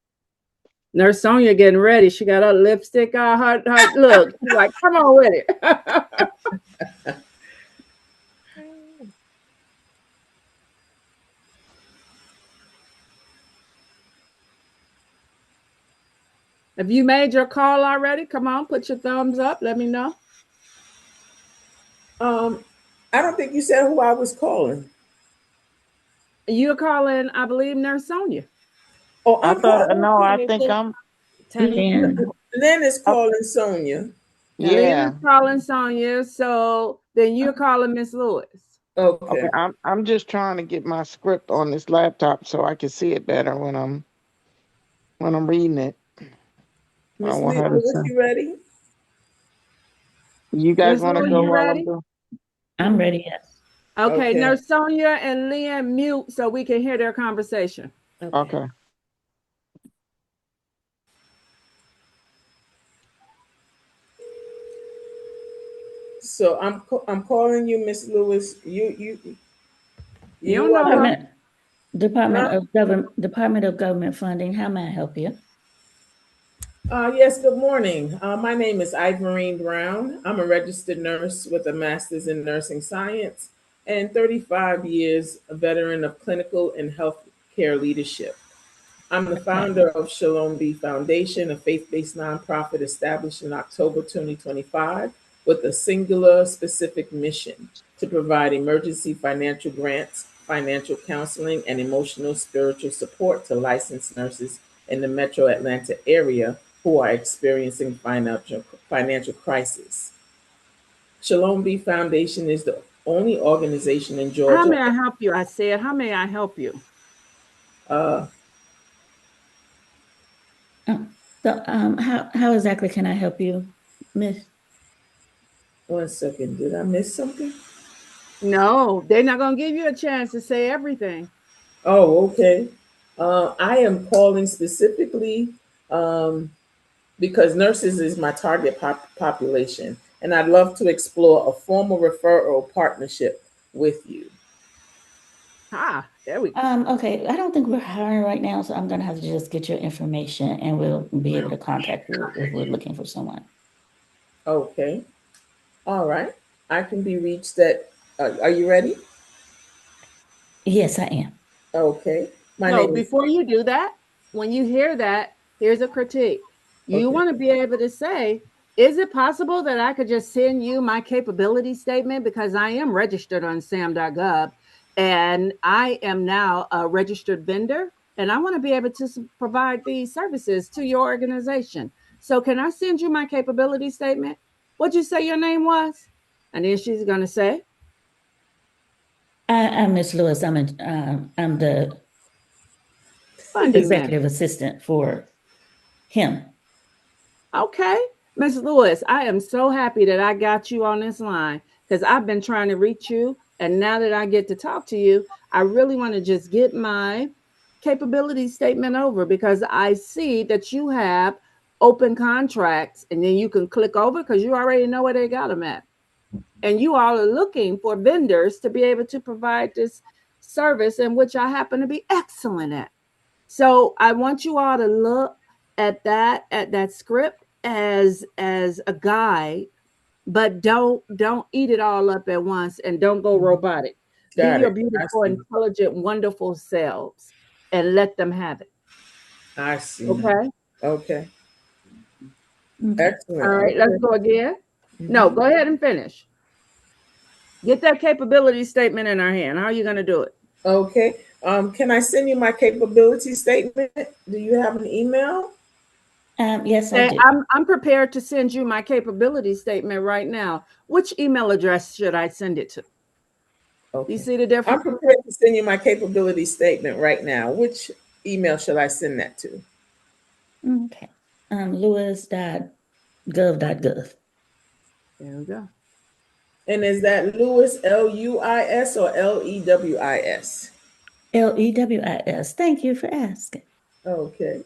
Nurse Sonia getting ready. She got her lipstick on. Her look. She's like, come on with it. Have you made your call already? Come on, put your thumbs up. Let me know. I don't think you said who I was calling. You're calling, I believe, Nurse Sonia. Oh, I I'm thought, calling. no, I Tanya, think I'm, Tanya, Lynn is I, calling Sonia. Lena's yeah. calling Sonia. So then you're calling Miss Lewis. Okay, Okay. I'm just trying to get my script on this laptop so I can see it better when I'm reading it. I Miss want her to Lewis, say. you ready? You guys Miss want to Lewis, go you while I'm ready? doing? I'm ready, yes. Okay, Okay. Nurse Sonia and Lynn mute so we can hear their conversation. okay. Okay. So I'm calling you, Miss Lewis. You You don't know her. Department huh? of Department of Government Funding. How may I help you? Yes, good morning. My name is Ivorine Brown. I'm a registered nurse with a master's in nursing science and 35 years a veteran of clinical and healthcare leadership. I'm the Okay. founder of Shalom B Foundation, a faith based nonprofit established in October 2025 with a singular specific mission to provide emergency financial grants, financial counseling, and emotional spiritual support to licensed nurses in the metro Atlanta area who are experiencing financial crisis. Shalom B Foundation is the only organization in How Georgia. may I help you? I said, how may I help you? Uh, Oh, so, how exactly can I help you, Miss? 1 second, did I miss something? No, they're not going to give you a chance to say everything. Oh, okay. I am calling specifically um, because nurses is my target population, and I'd love to explore a formal referral partnership with you. There we go. Okay, I don't think we're hiring right now, so I'm gonna have to just get your information and we'll be able to contact you if we're looking for someone. Okay. All right. I can be reached at, are you ready? Yes, I am. Okay. My No, name is, before you do that, when you hear that, here's a critique. You okay. want to be able to say, is it possible that I could just send you my capability statement? Because I am registered on sam.gov and I am now a registered vendor and I want to be able to provide these services to your organization. So, can I send you my capability statement? What'd you say your name was? And then she's going to say, I'm Miss Lewis. I'm the funding manager. executive assistant for him. Okay. Miss Lewis, I am so happy that I got you on this line because I've been trying to reach you. And now that I get to talk to you, I really want to just get my capability statement over because I see that you have open contracts and then you can click over because you already know where they got them at. And you all are looking for vendors to be able to provide this service in which I happen to be excellent at. So I want you all to look at that script as a guide, but don't eat it all up at once and don't go robotic. Be Got your it. I beautiful, see. intelligent, wonderful selves and let them have it. I see. Okay. Okay. Okay. All Excellent. right. Let's Okay. go again. No, Mhm. go ahead and finish. Get that capability statement in our hand. How are you going to do it? Okay. Can I send you my capability statement? Do you have an email? Yes, I Okay, do. I'm prepared to send you my capability statement right now. Which email address should I send it to? You Okay. see the I'm difference? prepared to send you my capability statement right now. Which email should I send that to? Okay. Lewis.gov.gov. There we go. And is that Lewis, Luis, or Lewis? Lewis. Thank you for asking. Okay.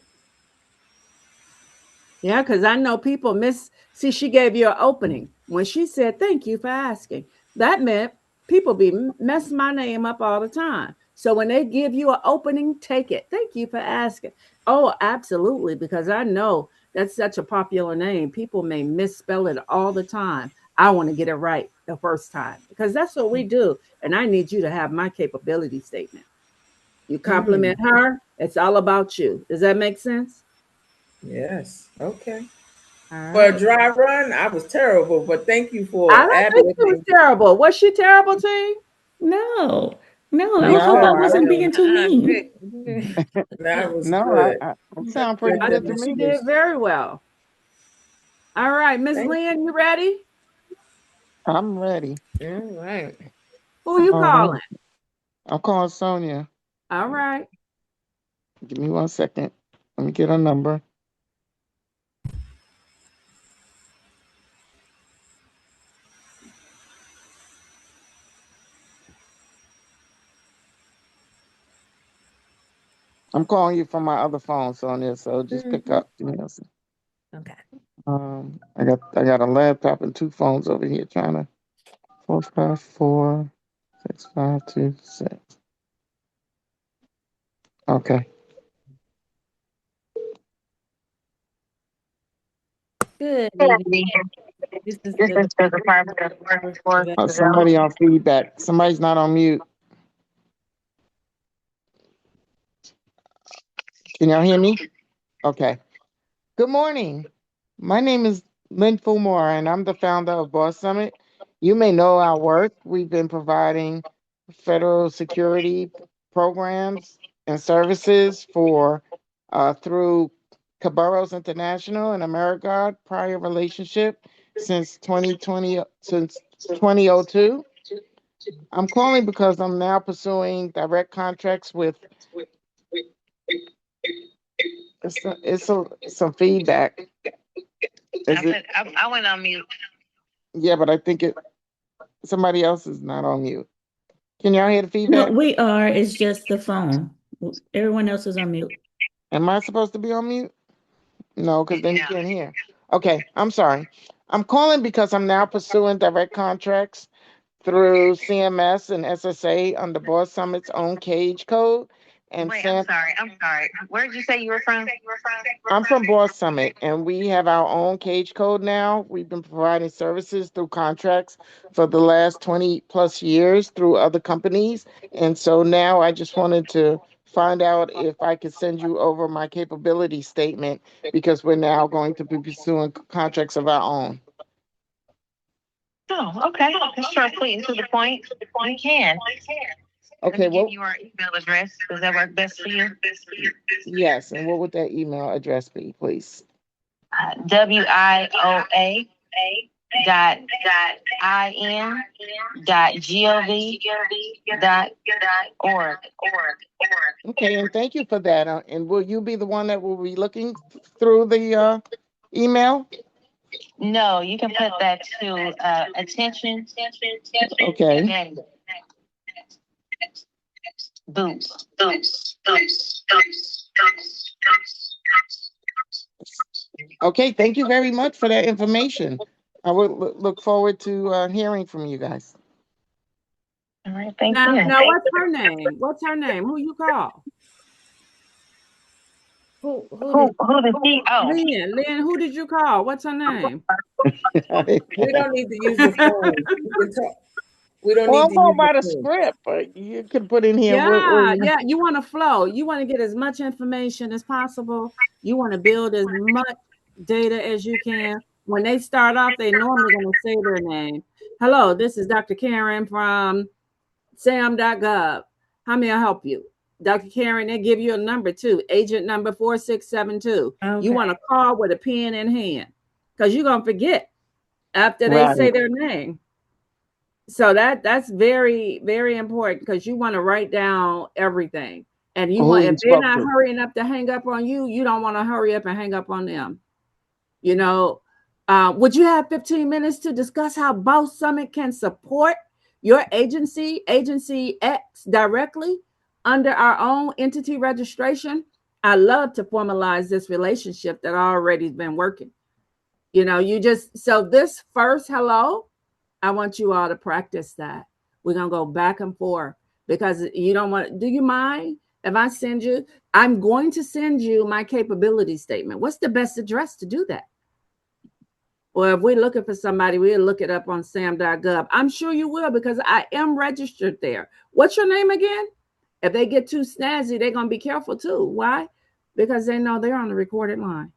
Yeah, because I know people miss. See, she gave you an opening when she said, "Thank you for asking." That meant people be messing my name up all the time. So when they give you an opening, take it. Thank you for asking. Oh, absolutely, because I know that's such a popular name. People may misspell it all the time. I want to get it right the first time because that's what we do. And I need you to have my capability statement. You compliment Mm, her, it's all about you. Does that make sense? yes. Okay. All For a right. dry run, I was terrible, but thank you I for don't think she was ad-libbing. terrible. Was she terrible, team? No, no, I hope I No, Because wasn't being too mean. that was no, good. I That's sound pretty good I good to think she me. did demonstration. very well. All right, Miss Thank Lynn, you ready? I'm ready. All right. Who you calling? I'm calling Sonia. All right. Give me 1 second. Let me get a number. I'm calling you from my other phone, Sonia. So just pick Mhm. up. Give me a second. Okay. I got a laptop and two phones over here trying to 454 6526. Okay. Good evening. This is the Department of Workforce Somebody Development. on feedback. Somebody's not on mute. Can y'all hear me? Okay. Good morning. My name is Lynn Fulmore, and I'm the founder of Boss Summit. You may know our work. We've been providing federal security programs and services for through Cabarros International and AmeriGuard prior relationship since 2002. I'm calling because I'm now pursuing direct contracts with some feedback. I went on mute. Yeah, but I think somebody else is not on mute. Can y'all hear the No, feedback? we are. It's just the phone. Everyone else is on mute. Am I supposed to be on mute? No, because then you can't hear. Okay, I'm sorry. I'm calling because I'm now pursuing direct contracts through CMS and SSA under Boss Summit's own cage code. And Wait, I'm sorry. I'm sorry. Where did you say you were from? I'm from Boss Summit, and we have our own cage code now. We've been providing services through contracts for the last 20 plus years through other companies. And so now I just wanted to find out if I could send you over my capability statement because we're now going to be pursuing contracts of our own. Oh, okay. That's short, sweet, and to the point. You can. Okay, Let me give you our email address. Does that work best for you? Yes, and what would that email address be, please? WIOA dot IN dot GOV dot org. Okay, and thank you for that. And will you be the one that will be looking through the email? No, you can put that to attention. Okay. Boots. Okay, thank you very much for that information. I would look forward to hearing from you guys. All right, thank Now, you. now, what's her name? What's her name? Who you call? Who Who did she? Oh, Lynn, who did you call? What's her name? We don't need to use the phone. We can talk. We don't Well, need I'm to going use by the the phone. script, but you can put in here Yeah, yeah. You want to flow. You want to get as much information as possible. You want to build as much data as you can. When they start off, they normally going to say their name. Hello, this is Dr. Karen from sam.gov. How may I help you? Dr. Karen, they give you a number too, agent number 4672. You want to call with a pen in hand because you're going to forget after they say their name. So that's very, very important because you want to write down everything. And you who want, you if they're spoke not to. hurrying up to hang up on you, you don't want to hurry up and hang up on them. You know, would you have 15 minutes to discuss how Boss Summit can support your Agency X, directly under our own entity registration? I love to formalize this relationship that already been working. You know, so this first hello, I want you all to practice that. We're going to go back and forth because you don't want, do you mind if I send you? I'm going to send you my capability statement. What's the best address to do that? Or if we're looking for somebody, we'll look it up on sam.gov. I'm sure you will because I am registered there. What's your name again? If they get too snazzy, they're going to be careful too. Why? Because they know they're on the recorded line.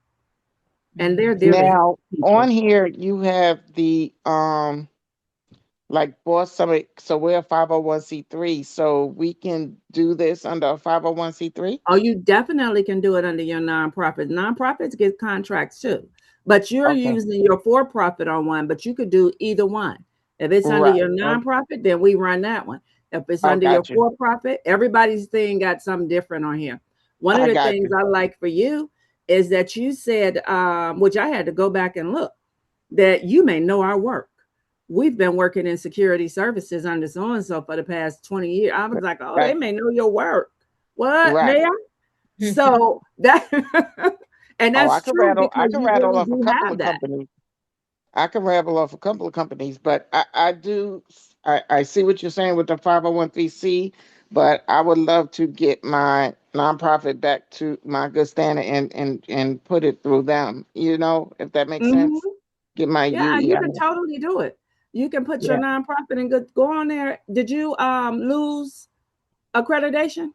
And they're there to Now, help people. on here, you have the like Boss Summit. So we're a 501c3. So we can do this under a 501c3. Oh, you definitely can do it under your nonprofit. Nonprofits get contracts too, but you're Okay. using your for-profit on one, but you could do either one. If it's under Right. your nonprofit, then we run that one. If it's Oh, under your got you. for-profit, everybody's thing got something different on here. One of I the got things you. I like for you is that you said, which I had to go back and look, that you may know our work. We've been working in security services under so and so for the past 20 years. I was like, oh, they Right. may know your work. What, Right. may I? So that and Oh, I that's could true rattle. I because could you rattle really off a do couple have of that. companies. I can rattle off a couple of companies, but I do. I see what you're saying with the 501c, but I would love to get my nonprofit back to my good standing and put it through them. You know, if that makes Hmm. sense. Get my Yeah, you UEI. can totally do it. You can put your Yeah. nonprofit and go on there. Did you lose accreditation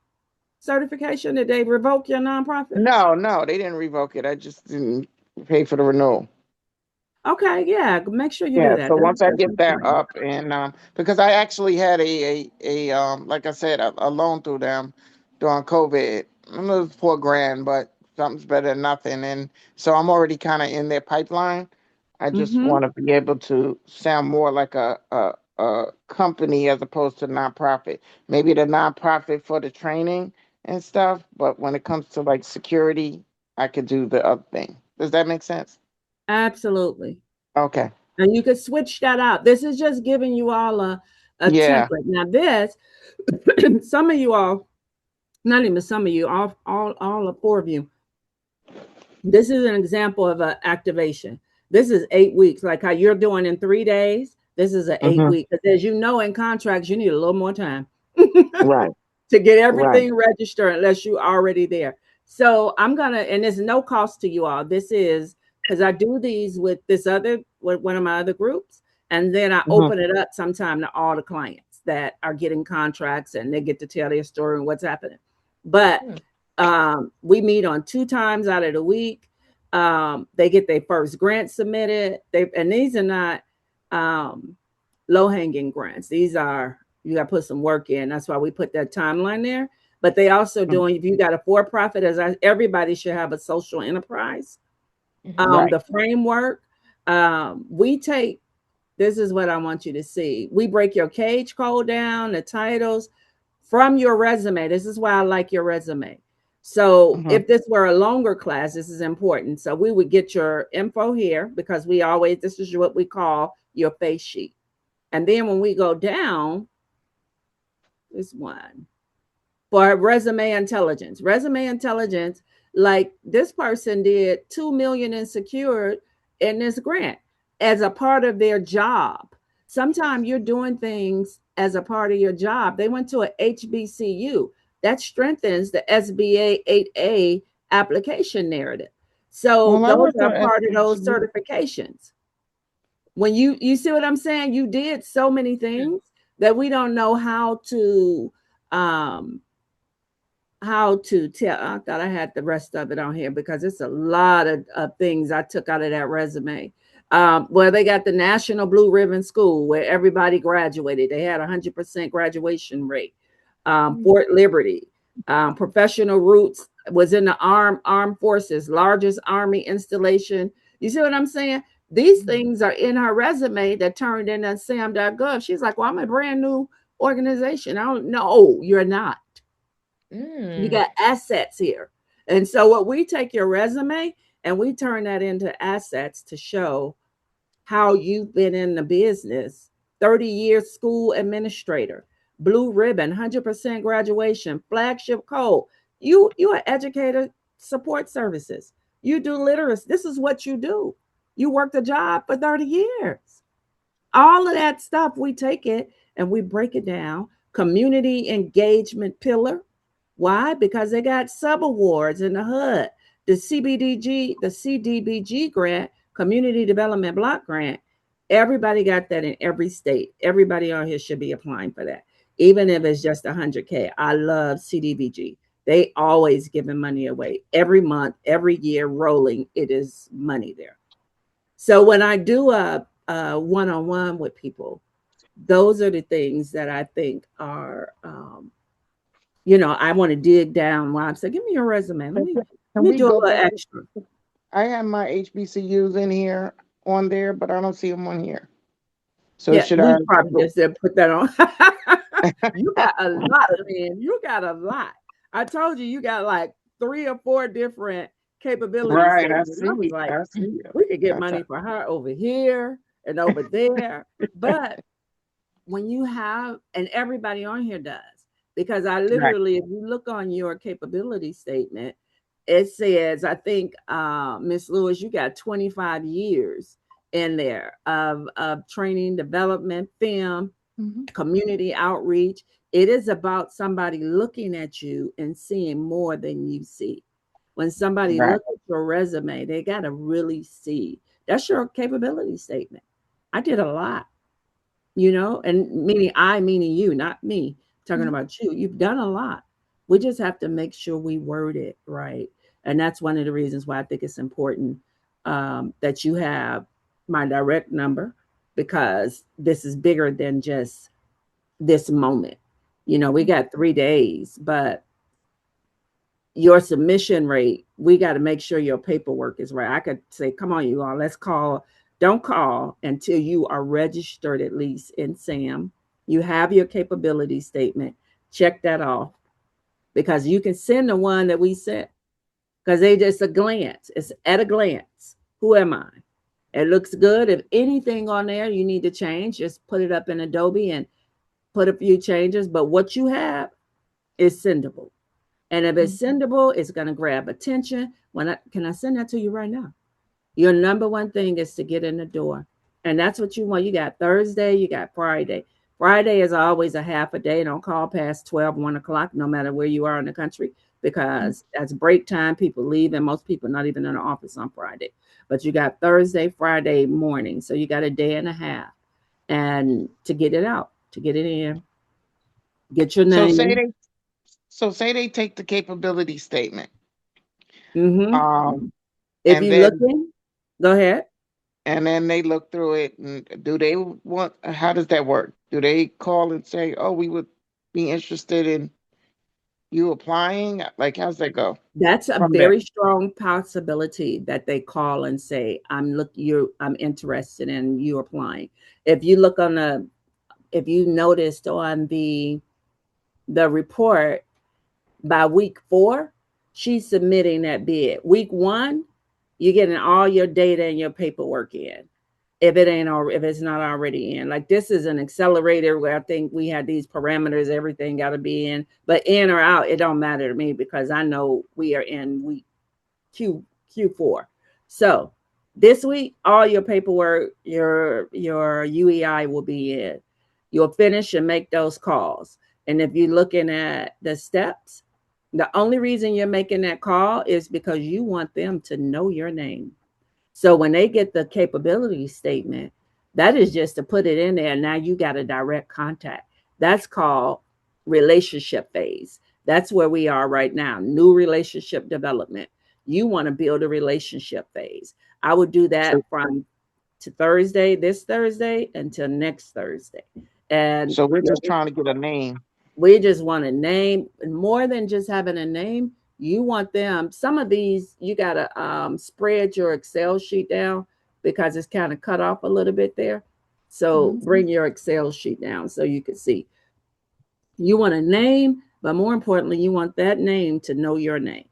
certification? Did they revoke your nonprofit? No, they didn't revoke it. I just didn't pay for the renewal. Okay, yeah, make sure you do Yeah, that. so once I That's get that important. up and because I actually had a like I said a loan through them during COVID. It was 4 grand, but something's better than nothing. And so I'm already kind of in their pipeline. I just Hmm. want to be able to sound more like a company as opposed to nonprofit. Maybe the nonprofit for the training and stuff, but when it comes to like security, I could do the other thing. Does that make sense? Absolutely. Okay. And you could switch that out. This is just giving you all a Yeah. template. Now, this, some of you all, not even some of you, all the four of you, this is an example of an activation. This is 8 weeks, like how you're doing in 3 days. This is an eight Mm-hmm. week. Because as you know, in contracts, you need a little more time Right. to get Right. everything registered unless you're already there. So I'm gonna, and there's no cost to you all. This is because I do these with this other with one of my other groups, and then I Mm-hmm. open it up sometime to all the clients that are getting contracts and they get to tell their story and what's happening. But Hmm. we meet on 2 times out of the week. They get their first grant submitted. And these are not um, low hanging grants. These are, you got to put some work in. That's why we put that timeline there. But they also doing, if you got a for profit, everybody should have a social enterprise. Mhm. Right. The framework, we take, this is what I want you to see. We break your cage code down, the titles from your resume. This is why I like your resume. So Mm-hmm. if this were a longer class, this is important. So we would get your info here because we always, this is what we call your face sheet. And then when we go down, this one for resume intelligence. Resume intelligence, like this person did 2 million in secured in this grant as a part of their job. Sometimes you're doing things as a part of your job. They went to a HBCU. That strengthens the SBA 8A application narrative. So Well, I those went to are part of those HBCU. certifications. When you see what I'm saying, you did so many things that we don't know um how to tell. I thought I had the rest of it on here because it's a lot of things I took out of that resume. Where they got the National Blue Ribbon School where everybody graduated. They had 100% graduation rate. Fort Liberty, Professional Roots was in the armed forces, largest army installation. You see what I'm saying? These things are in her resume that turned in at sam.gov. She's like, well, I'm a brand new organization. I don't know. You're not. You Mm. got assets here. And so what we take your resume and we turn that into assets to show how you've been in the business. 30 years school administrator, blue ribbon, 100% graduation, flagship code. You are educator support services. You do literacy. This is what you do. You worked a job for 30 years. All of that stuff, we take it and we break it down. Community engagement pillar. Why? Because they got sub awards in the HUD. The CDBG grant, Community Development Block Grant. Everybody got that in every state. Everybody on here should be applying for that, even if it's just 100K. I love CDBG. They always giving money away every month, every year, rolling. It is money there. So when I do a one-on-one with people, those are the things that I think are, I want to dig down. While I'm saying, give me your resume. Let Can me let can me we do a go little back? extra. I have my HBCUs in here on there, but I don't see them on here. So Yeah, should we I probably go? just didn't put that on. You got a lot, man. You got a lot. I told you got like 3 or 4 different capability Right, I statements. I was see. like, I see. we could get That's money a, for her over here and over there. But when you have, and everybody on here does, because I right, literally, if you look on your capability statement, it says, I think, Miss Lewis, you got 25 years in there of training, development, film, Mhm. community outreach. It is about somebody looking at you and seeing more than you see. When somebody right. looks at your resume, they got to really see. That's your capability statement. I did a lot, and meaning you, not me, talking Mhm. about you. You've done a lot. We just have to make sure we word it right. And that's one of the reasons why I think it's important that you have my direct number because this is bigger than just this moment. We got 3 days, but your submission rate, we got to make sure your paperwork is right. I could say, come on, you all, let's call. Don't call until you are registered at least in SAM. You have your capability statement. Check that off because you can send the one that we sent because they just a glance. It's at a glance. Who am I? It looks good. If anything on there you need to change, just put it up in Adobe and put a few changes. But what you have is sendable. And if it's sendable, it's going to grab attention. Can I send that to you right now? Your number one thing is to get in the door. And that's what you want. You got Thursday, you got Friday. Friday is always a half a day. Don't call past 12, 1 o'clock, no matter where you are in the country, because that's break time. People leave, and most people not even in the office on Friday. But you got Thursday, Friday morning. So you got a day and a half and to get it out, to get it in, get your So name. say they take the capability statement. Hmm. Um, If and you're then looking, go ahead. they look through it, and do they want, how does that work? Do they call and say, "Oh, we would be interested in you applying"? Like, how's that go That's a from there? very strong possibility that they call and say, I'm interested in you applying. If you look on the if you noticed on the report, by week 4, she's submitting that bid. Week 1, you're getting all your data and your paperwork in. If it's not already in. Like, this is an accelerator where I think we had these parameters, everything got to be in, but in or out, it don't matter to me because I know we are in week Q4. So this week, all your paperwork, your UEI will be in. You'll finish and make those calls. And if you're looking at the steps, the only reason you're making that call is because you want them to know your name. So when they get the capability statement, that is just to put it in there. Now you got a direct contact. That's called relationship phase. That's where we are right now. New relationship development. You want to build a relationship phase. I would do So, that from to Thursday, this Thursday until next Thursday. And so we're just trying to get a name. we just want a name. More than just having a name, you want them. Some of these, you got to spread your Excel sheet down because it's kind of cut off a little bit there. So bring your Excel sheet down so you can see. You want a name, but more importantly, you want that name to know your name.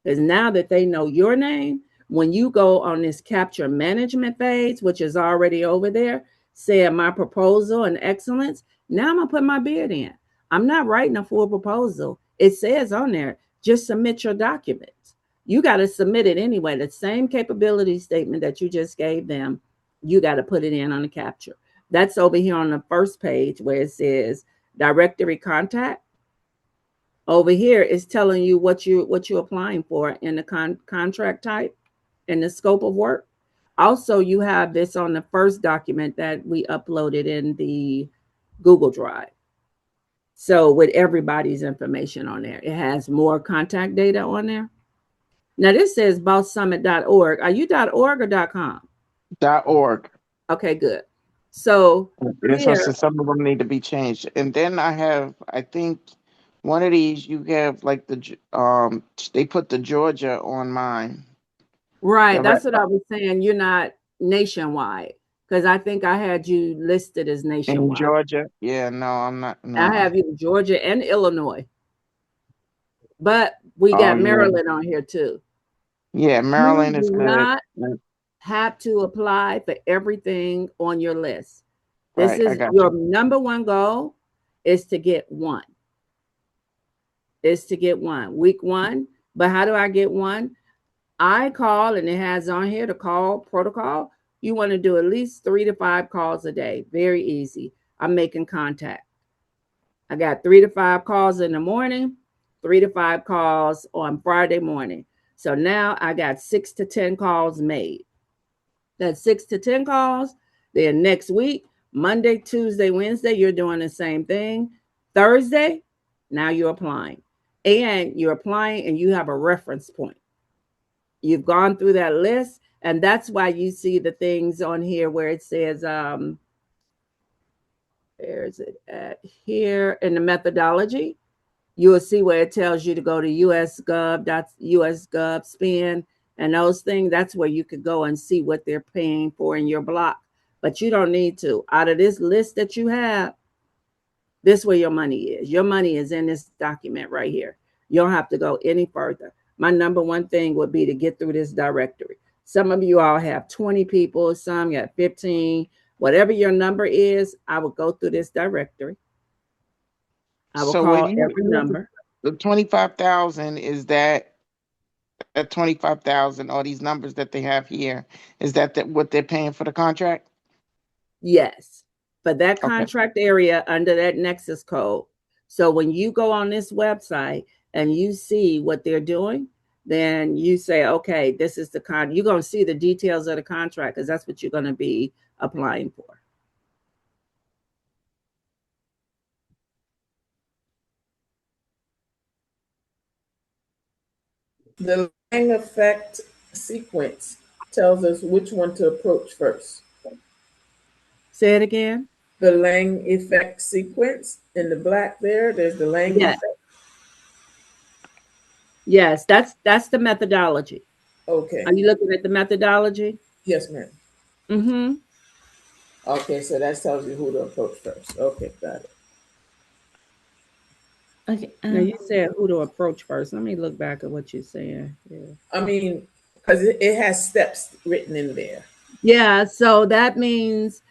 Because now that they know your name, when you go on this capture management phase, which is already over there, saying my proposal and excellence, now I'm going to put my bid in. I'm not writing a full proposal. It says on there, just submit your documents. You got to submit it anyway. The same capability statement that you just gave them, you got to put it in on the capture. That's over here on the first page where it says directory contact. Over here is telling you what you're applying for in the contract type and the scope of work. Also, you have this on the first document that we uploaded in the Google Drive. So with everybody's information on there, it has more contact data on there. Now this says bosssummit.org. Are you .org or .com? .org. Okay, good. So That's why I here, said some of them need to be changed. And then I think one of these you have like they put the Georgia on mine. right, The re- that's what I was saying. You're not nationwide because I think I had you listed as in nationwide. Georgia. Yeah, no, I'm not. I No. have you in Georgia and Illinois, but we Oh got yeah, Maryland on here too. yeah. You Maryland is do good. not have to apply for everything on your list. This Right, I is got your you. number one goal is to get one. Is to get one. Week 1. But how do I get one? I call and it has on here the call protocol. You want to do at least 3 to 5 calls a day. Very easy. I'm making contact. I got 3 to 5 calls in the morning, 3 to 5 calls on Friday morning. So now I got 6 to 10 calls made. That's 6 to 10 calls. Then next week, Monday, Tuesday, Wednesday, you're doing the same thing. Thursday, now you're applying. And you're applying and you have a reference point. You've gone through that list, and that's why you see the things on here where it says, where's it at here in the methodology? You will see where it tells you to go to US.Gov spend and those things. That's where you could go and see what they're paying for in your block. But you don't need to. Out of this list that you have, this is where your money is. Your money is in this document right here. You don't have to go any further. My number one thing would be to get through this directory. Some of you all have 20 people, some got 15. Whatever your number is, I will go through this directory. I will So when call you every with number. the 25,000, is that At 25,000, all these numbers that they have here, is that what they're paying for the contract? Yes, for that Okay. contract area under that Nexus code. So when you go on this website and you see what they're doing, then you say, okay, this is the you're going to see the details of the contract because that's what you're going to be applying for. The Lang effect sequence tells us which one to approach first. Say it again. The Lang effect sequence in the black there's the Lang Yeah. effect. Yes, that's the methodology. Okay. Are you looking at the methodology? Yes, ma'am. Mm-hmm. Okay, so that tells you who to approach first. Okay, got it. Okay. Now you said who to approach first. Let me look back at what you're saying. Yeah. I mean, because it has steps written in there. Yeah, so that means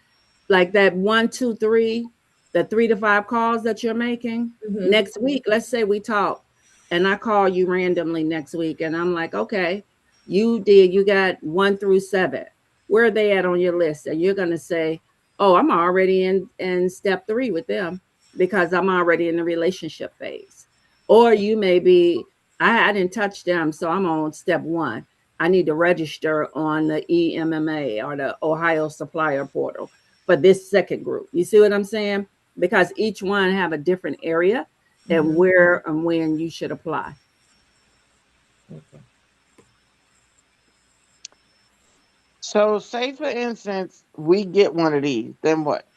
like that 1, 2, 3, the 3 to 5 calls that you're making Mm-hmm. next week. Let's say we talk and I call you randomly next week and I'm like, okay, you got 1 through 7. Where are they at on your list? And you're gonna say, oh, I'm already in step 3 with them because I'm already in the relationship phase. Or you may be, I didn't touch them, so I'm on step 1. I need to register on the EMMA or the Ohio Supplier Portal for this second group. You see what I'm saying? Because each one have a different area and Mm-hmm. where and when you should apply. Okay. So, say for instance, we get one of these, then what?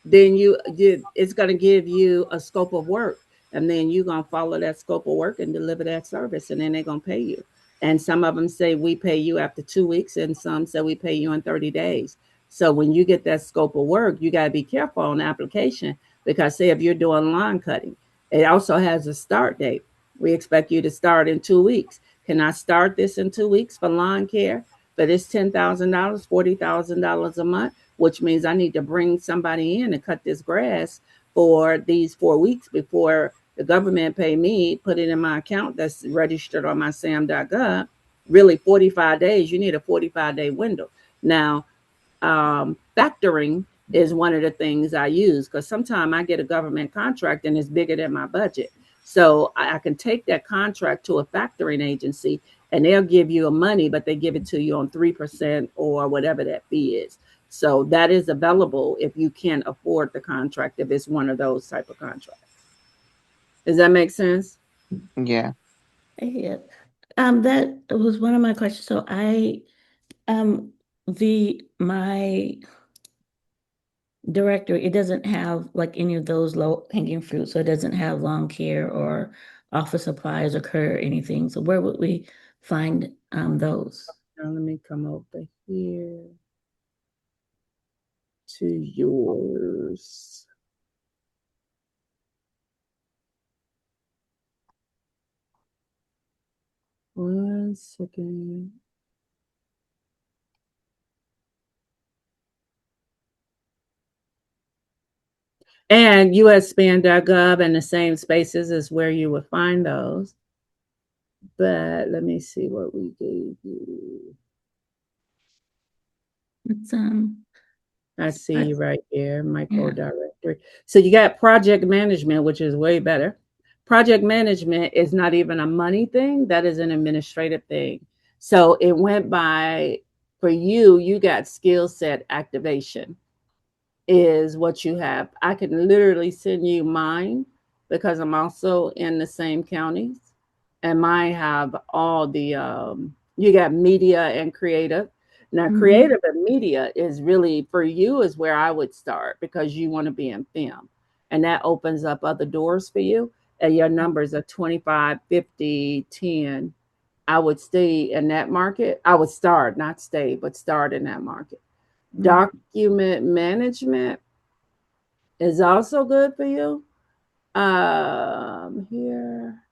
Then it's going to give you a scope of work, and then you're going to follow that scope of work and deliver that service, and then they're going to pay you. And some of them say we pay you after 2 weeks, and some say we pay you in 30 days. So when you get that scope of work, you got to be careful on the application because say if you're doing lawn cutting, it also has a start date. We expect you to start in 2 weeks. Can I start this in 2 weeks for lawn care? But it's $10,000, $40,000 a month, which means I need to bring somebody in and cut this grass for these 4 weeks before the government pay me, put it in my account that's registered on my sam.gov. Really 45 days, you need a 45-day window. Now, factoring is one of the things I use because sometimes I get a government contract and it's bigger than my budget. So I can take that contract to a factoring agency and they'll give you a money, but they give it to you on 3% or whatever that fee is. So that is available if you can afford the contract, if it's one of those type of contracts. Does that make sense? Yeah. Yeah. That was one of my questions. So my director, it doesn't have like any of those low hanging fruit. So it doesn't have lawn care or office supplies or career or anything. So where would we find those? Now let me come over here to yours. One second. And uspan.gov and the same spaces is where you would find those. But let me see what we gave you. It's I see right here, micro yeah. directory. So you got project management, which is way better. Project management is not even a money thing, that is an administrative thing. So it went by for you, you got skill set activation is what you have. I can literally send you mine because I'm also in the same counties, and mine have all the you got media and creative. Now, Mm-hmm. creative and media is really for you is where I would start because you want to be in film, and that opens up other doors for you. And your numbers are 25, 50, 10. I would stay in that market. I would start, not stay, but start in that market. Document management is also good for you. Here.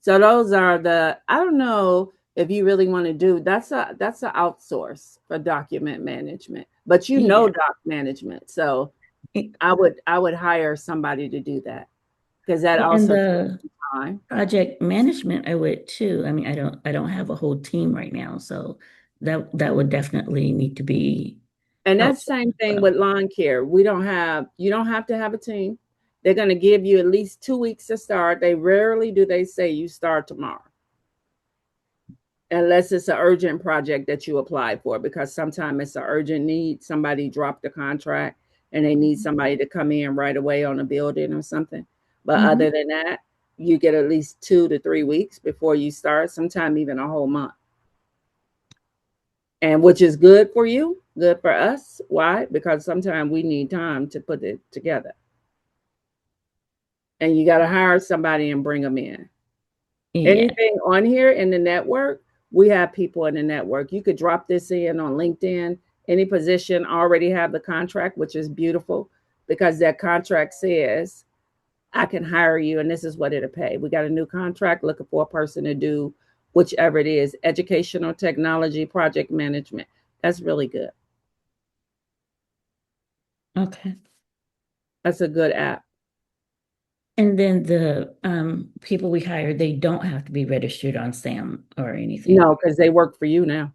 So those are the, I don't know if you really want to do that's a outsource for document management, but Yeah. doc management. So It- I would hire somebody to do that. because that Well, and also takes the time. project management I would too. I mean, I don't have a whole team right now, so that would definitely need to be And that's outsourced same as thing well. with lawn care. You don't have to have a team. They're going to give you at least 2 weeks to start. They rarely do they say you start tomorrow, unless it's an urgent project that you apply for, because sometimes it's an urgent need. Somebody dropped the contract and they need somebody to come in right away on a building or something. But Mm-hmm. other than that, you get at least 2 to 3 weeks before you start, sometimes even a whole month. And which is good for you, good for us. Why? Because sometimes we need time to put it together. And you got to hire somebody and bring them in. Yeah. Anything on here in the network, we have people in the network. You could drop this in on LinkedIn. Any position already have the contract, which is beautiful because that contract says I can hire you and this is what it'll pay. We got a new contract looking for a person to do whichever it is, educational technology, project management. That's really good. Okay. That's a good app. And then the people we hire, they don't have to be registered on SAM or anything. No, because they work for you now.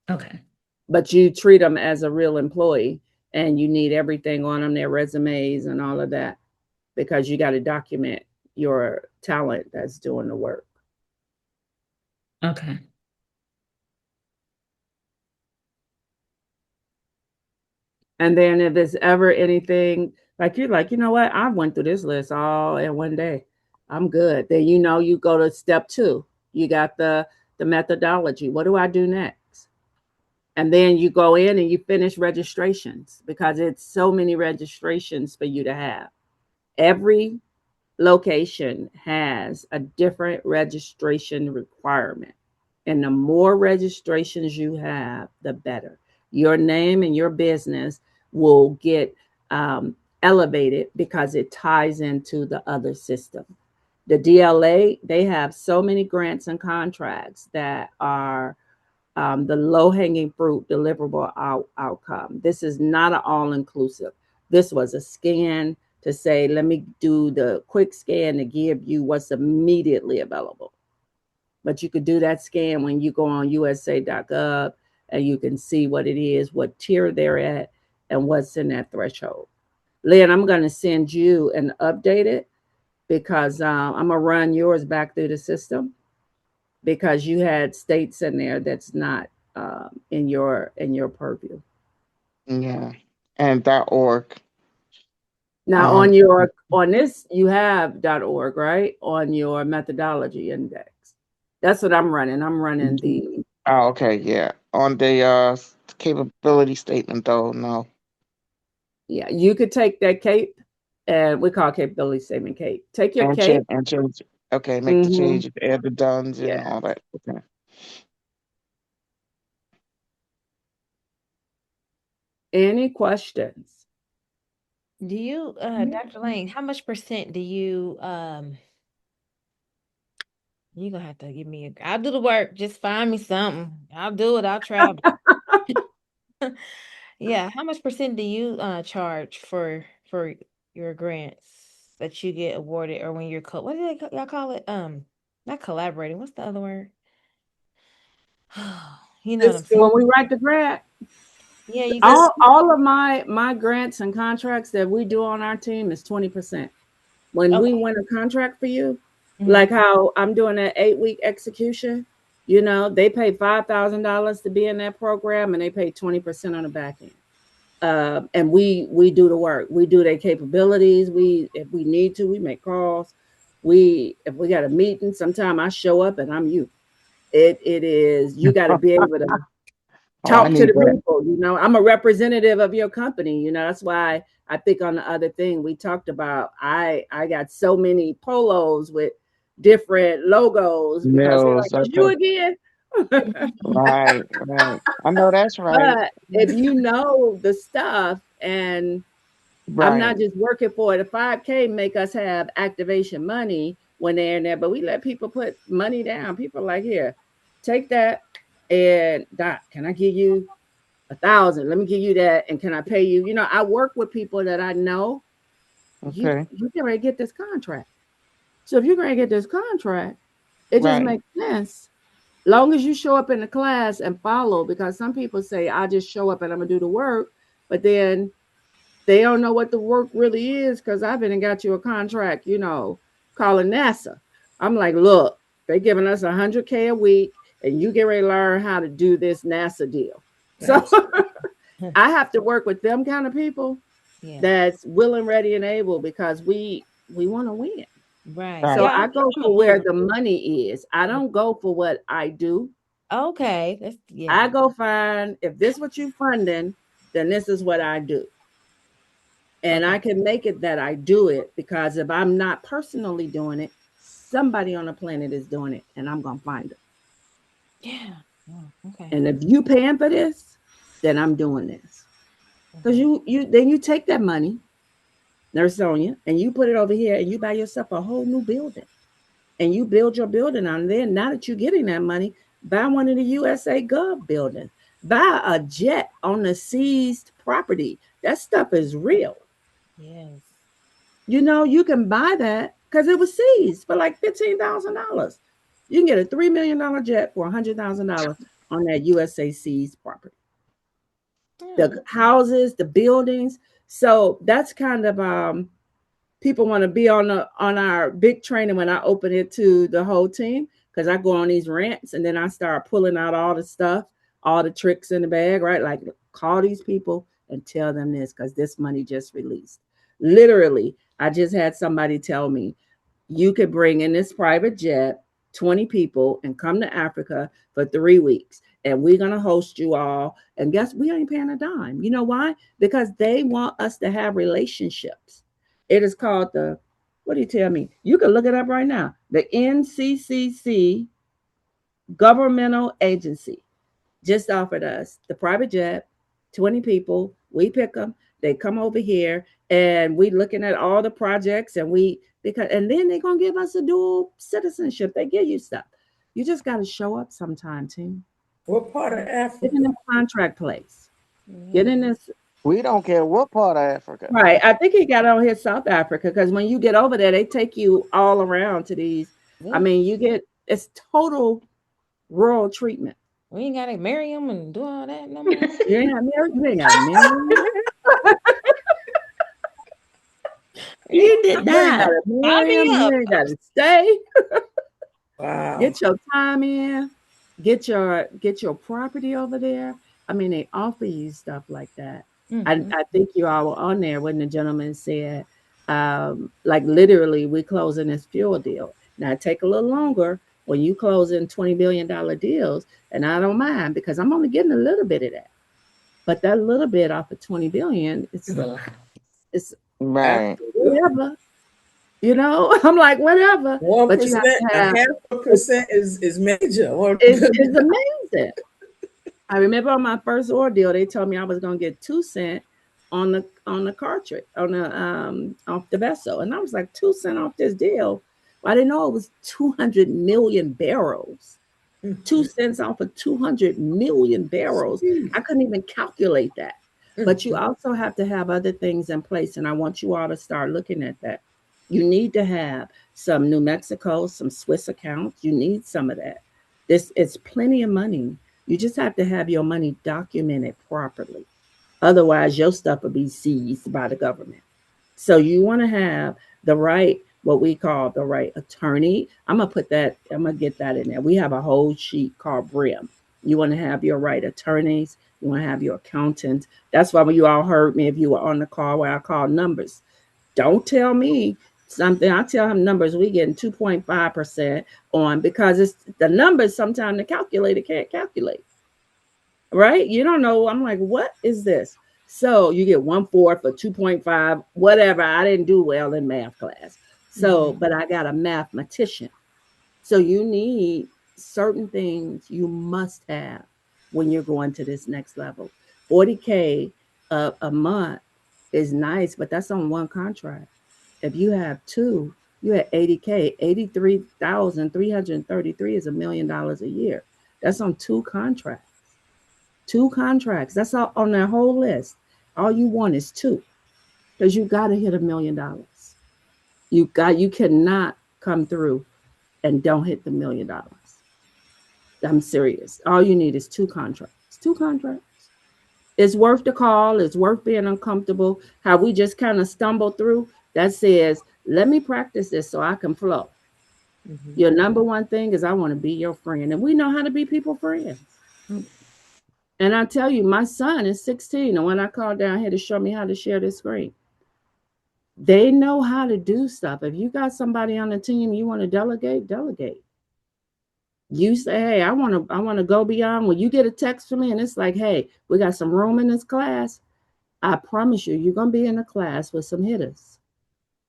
Okay. But you treat them as a real employee and you need everything on them, their resumes and all of that, because you got to document your talent that's doing the work. Okay. And then if there's ever anything like you're like, you know what, I went through this list all in one day. I'm good. Then you go to step 2. You got the methodology. What do I do next? And then you go in and you finish registrations because it's so many registrations for you to have. Every location has a different registration requirement. And the more registrations you have, the better. Your name and your business will get elevated because it ties into the other system. The DLA, they have so many grants and contracts that are the low hanging fruit deliverable outcome. This is not an all inclusive. This was a scan to say, let me do the quick scan to give you what's immediately available. But you could do that scan when you go on USA.gov and you can see what it is, what tier they're at, and what's in that threshold. Lynn, I'm going to send you an updated because I'm going to run yours back through the system because you had states in there that's not in your purview. Yeah. And .org. Now Um, on this you have .org, right? On your methodology index. That's what I'm running. I'm running the oh, okay, yeah. On the capability statement though, no. yeah, you could take that cape and we call capability statement cape. Take your And cape. change. Okay, make the Mm-hmm. changes, add the duns and Yeah. all that. Okay. Any questions? Do you, Dr. Lane, how much percent do you gonna have to give me I'll do the work. Just find me something. I'll do it. I'll travel. Yeah. How much percent do you charge for your grants that you get awarded or when you're what do y'all call it? Not collaborating. What's the other word? You know what I'm saying? When System. we write the grant, Yeah, you said all of my grants and contracts that we do on our team is 20%. When we okay. win a contract for you, Mhm. like how I'm doing an 8 week execution, they pay $5,000 to be in that program and they pay 20% on the back end. And we do the work. We do their capabilities. We if we need to, we make calls. We if we got a meeting, sometime I show up and I'm you. It is you got to be able to Oh, I talk to need the that. people. I'm a representative of your company. That's why I think on the other thing we talked about, I got so many polos with different logos because they're like, Mills. it's you Okay. again. Right, right. I know that's right. But if you know the stuff, and I'm Right. not just working for it, the 5K make us have activation money when they're in there, but we let people put money down. People are like, here, take that, and Doc, can I give you 1,000? Let me give you that, and can I pay you? I work with people that I know, Okay. you can ready to get this contract. So if you're going to get this contract, it just Right. makes sense. Long as you show up in the class and follow, because some people say, I just show up and I'm gonna do the work, but then they don't know what the work really is because I've been and got you a contract, calling NASA. I'm like, look, they're giving us 100K a week and you get ready to learn how to do this NASA deal. So Absolutely. I have to work with them kind of people Yeah. that's willing, ready, and able because we want to win. Right. Right. So Yeah, I go I'm a for where winner. the money is. I don't go for what I do. Okay. That's yeah. I go find if this what you funding, then this is what I do. And Okay. I can make it that I do it because if I'm not personally doing it, somebody on the planet is doing it and I'm gonna find it. Yeah. Oh, okay. And if you paying for this, then I'm doing this. Because Okay. you take that money, Nurse Sonia, and you put it over here and you buy yourself a whole new building. And you build your building on there. Now that you're getting that money, buy one of the USA Gov buildings. Buy a jet on the seized property. That stuff is real. Yes. You can buy that because it was seized for like $15,000. You can get a $3 million jet for $100,000 on that USA seized property. Yeah. The houses, the buildings. So that's kind of people want to be on our big training when I open it to the whole team because I go on these rants and then I start pulling out all the stuff, all the tricks in the bag, right? Like call these people and tell them this because this money just released. Literally, I just had somebody tell me you could bring in this private jet 20 people and come to Africa for 3 weeks and we're going to host you all and guess we ain't paying a dime. You know why? Because they want us to have relationships. It is called the, what do you tell me? You can look it up right now. The NCCC governmental agency just offered us the private jet, 20 people. We pick them. They come over here and we looking at all the projects and then they're going to give us a dual citizenship. They give you stuff. You just got to show up sometime, team. What part of Get in Africa? the contract place. Get Yeah. in this. We don't care what part of Africa. Right. I think he got on here South Africa because when you get over there, they take you all around to these. I Really? mean, it's total rural treatment. We ain't gotta marry him and do all that no more. You ain't got married. You ain't got to marry. You did You ain't not got Sign marry me him. You up. ain't got to stay. Wow. Get your time in. Get your property over there. I mean, they offer you stuff like that. I, Mm-hmm. I think you all were on there when the gentleman said, like literally, we closing this fuel deal. Now it take a little longer when you close in $20 billion deals, and I don't mind because I'm only getting a little bit of that. But that little bit off of 20 billion, It's a lot. it's Right. Absolutely. whatever. I'm like whatever. One But you have percent, to a have half a percent is major. Or it's amazing. I remember on my first ordeal, they told me I was gonna get 2 cents on the cartridge on the off the vessel, and I was like 2 cents off this deal. Well, I didn't know it was 200 million barrels. 2 cents off of 200 million barrels. I couldn't even calculate that. But you also have to have other things in place, and I want you all to start looking at that. You need to have some New Mexico, some Swiss accounts. You need some of that. This is plenty of money. You just have to have your money documented properly. Otherwise, your stuff will be seized by the government. So you want to have the right, what we call the right attorney. I'm gonna get that in there. We have a whole sheet called BRIM. You want to have your right attorneys. You want to have your accountant. That's why when you all heard me, if you were on the call where I call numbers, don't tell me something. I tell him numbers. We getting 2.5% on because it's the numbers. Sometimes the calculator can't calculate, right? You don't know. I'm like, what is this? So you get 1/4 for 2.5, whatever. I didn't do well in math class. So, but I got a mathematician. So you need certain things you must have when you're going to this next level. 40K a month is nice, but that's on one contract. If you have two, you have 80K. 83,333 is $1 million a year. That's on two contracts. Two contracts. That's all on that whole list. All you want is two. because you got to hit $1 million. You cannot come through and don't hit the $1 million. I'm serious. All you need is two contracts. Two contracts. It's worth the call. It's worth being uncomfortable. How we just kind of stumble through. That says, let me practice this so I can flow. Mhm. Your number one thing is I want to be your friend. And we know how to be people friends. And I tell you, my son is 16. And when I called down here to show me how to share this screen, they know how to do stuff. If you got somebody on the team you want to delegate, delegate. You say, hey, I want to go beyond. When you get a text from me and it's like, hey, we got some room in this class, I promise you, you're gonna be in a class with some hitters.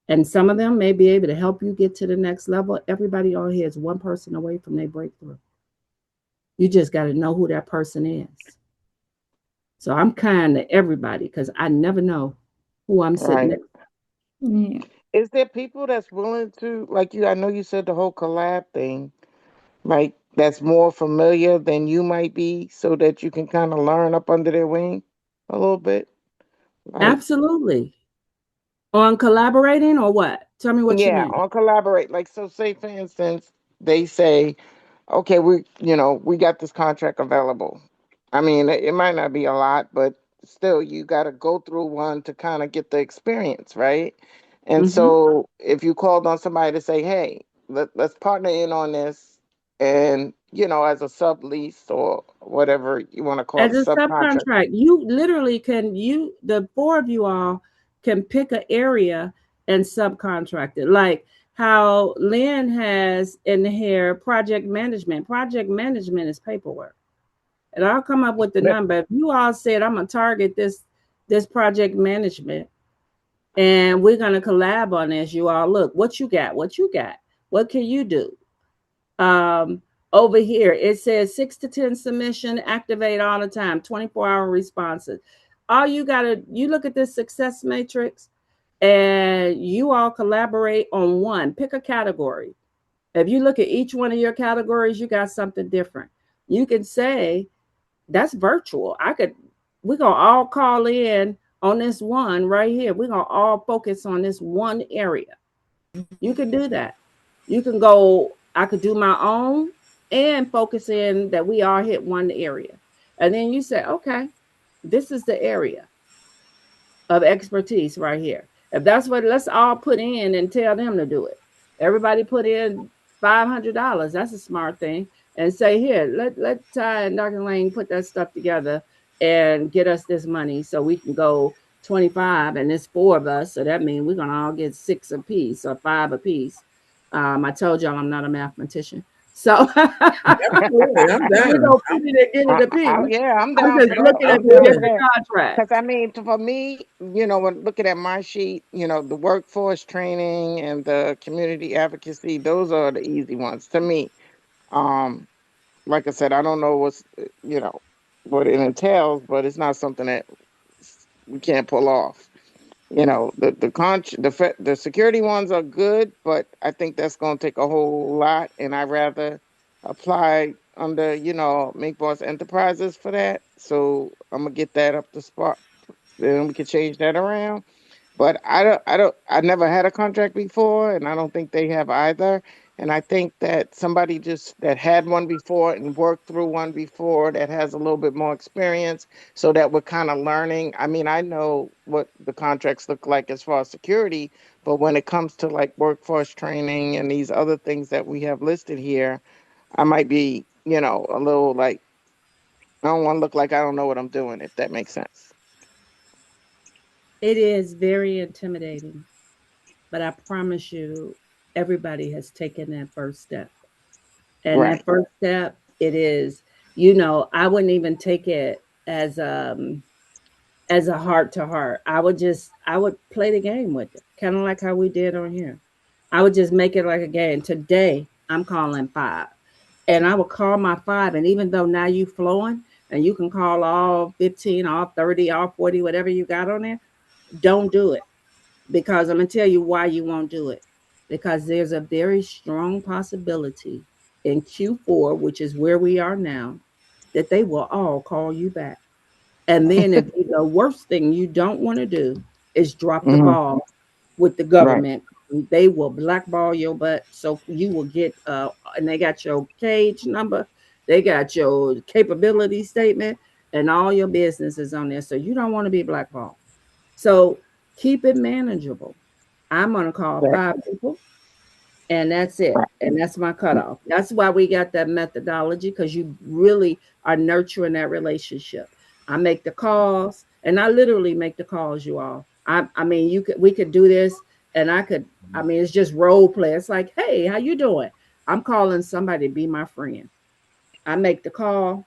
And some of them may be able to help you get to the next level. Everybody on here is one person away from their breakthrough. You just got to know who that person is. So I'm kind to everybody because I never know who I'm sitting Right. next to. Yeah. Is there people that's willing to, like you? I know you said the whole collab thing, like that's more familiar than you might be, so that you can kind of learn up under their wing a little bit. Like, Absolutely. On collaborating or what? Tell me what you yeah, mean. on collaborate. Like, so say for instance, they say, okay, we got this contract available. I mean, it might not be a lot, but still, you got to go through one to kind of get the experience, right? And Hmm. so, if you called on somebody to say, hey, let's partner in on this, and as a sublease or whatever you want to call As it, a subcontract. subcontract, you literally the four of you all can pick an area and subcontract it. Like how Lynn has in here project management. Project management is paperwork. And I'll come up with the number. If you all said I'm gonna target this project management and we're gonna collab on this, you all look, what you got? What you got? What can you do? um Over here it says 6 to 10 submission, activate all the time, 24-hour responses. All you look at this success matrix and you all collaborate on one, pick a category. If you look at each one of your categories, you got something different. You can say that's virtual. We're gonna all call in on this one right here. We're gonna all focus on this one area. You can do that. You can go, I could do my own and focus in that we all hit one area. And then you say, okay, this is the area of expertise right here. If that's what, let's all put in and tell them to do it. Everybody put in $500. That's a smart thing. And say, here, let Ty and Dr. Lane put that stuff together and get us this money so we can go 25, and it's four of us. So that means we're gonna all get six apiece or five apiece. I told y'all I'm not a mathematician. So Absolutely, I'm we're down. gonna put it and get it apiece. Yeah, I'm I'm down just for that. looking at I'm the down for different that. Because contracts. I mean, for me, when looking at my sheet, the workforce training and the community advocacy, those are the easy ones to me. Um, like I said, I don't know what it entails, but it's not something that we can't pull off. The security ones are good, but I think that's going to take a whole lot, and I rather apply under Make Boss Enterprises for that. So I'm gonna get that up to spot. Then we can change that around. But I never had a contract before, and I don't think they have either. And I think that somebody just that had one before and worked through one before that has a little bit more experience, so that we're kind of learning. I mean, I know what the contracts look like as far as security, but when it comes to like workforce training and these other things that we have listed here, I might be, a little like, I don't want to look like I don't know what I'm doing, if that makes sense. It is very intimidating, but I promise you, everybody has taken that first step. And that Right. first step, it is, I wouldn't even take it as a heart to heart. I would play the game with it, kind of like how we did on here. I would just make it like a game. Today, I'm calling five. And I would call my five. And even though now you flowing and you can call all 15, all 30, all 40, whatever you got on there, don't do it, because I'm going to tell you why you won't do it. Because there's a very strong possibility in Q4, which is where we are now, that they will all call you back. And then if the worst thing you don't want to do is drop the Hmm. ball with the Right. government. They will blackball your butt, so you will get and they got your cage number, they got your capability statement, and all your business is on there. So you don't want to be blackballed. So keep it manageable. I'm gonna call Right. 5 people, and that's it. Right. And that's my cutoff. That's why we got that methodology, because you really are nurturing that relationship. I make the calls, and I literally make the calls, you all. I mean, we could do this, and I mean, it's just role play. It's like, hey, how you doing? I'm calling somebody to be my friend. I make the call,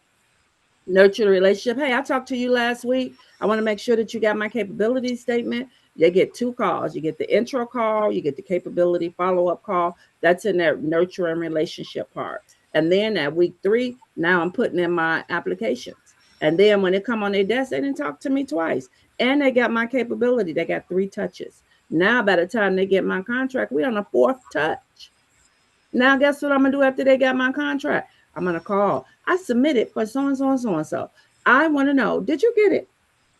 nurture the relationship. Hey, I talked to you last week. I want to make sure that you got my capability statement. You get 2 calls. You get the intro call, you get the capability follow-up call. That's in that nurture and relationship part. And then at week 3, now I'm putting in my applications. And then when they come on their desk, they didn't talk to me twice. And they got my capability. They got 3 touches. Now by the time they get my contract, we're on a 4th touch. Now, guess what I'm gonna do after they got my contract? I'm gonna call. I submitted for so and so and so and so. I want to know, did you get it?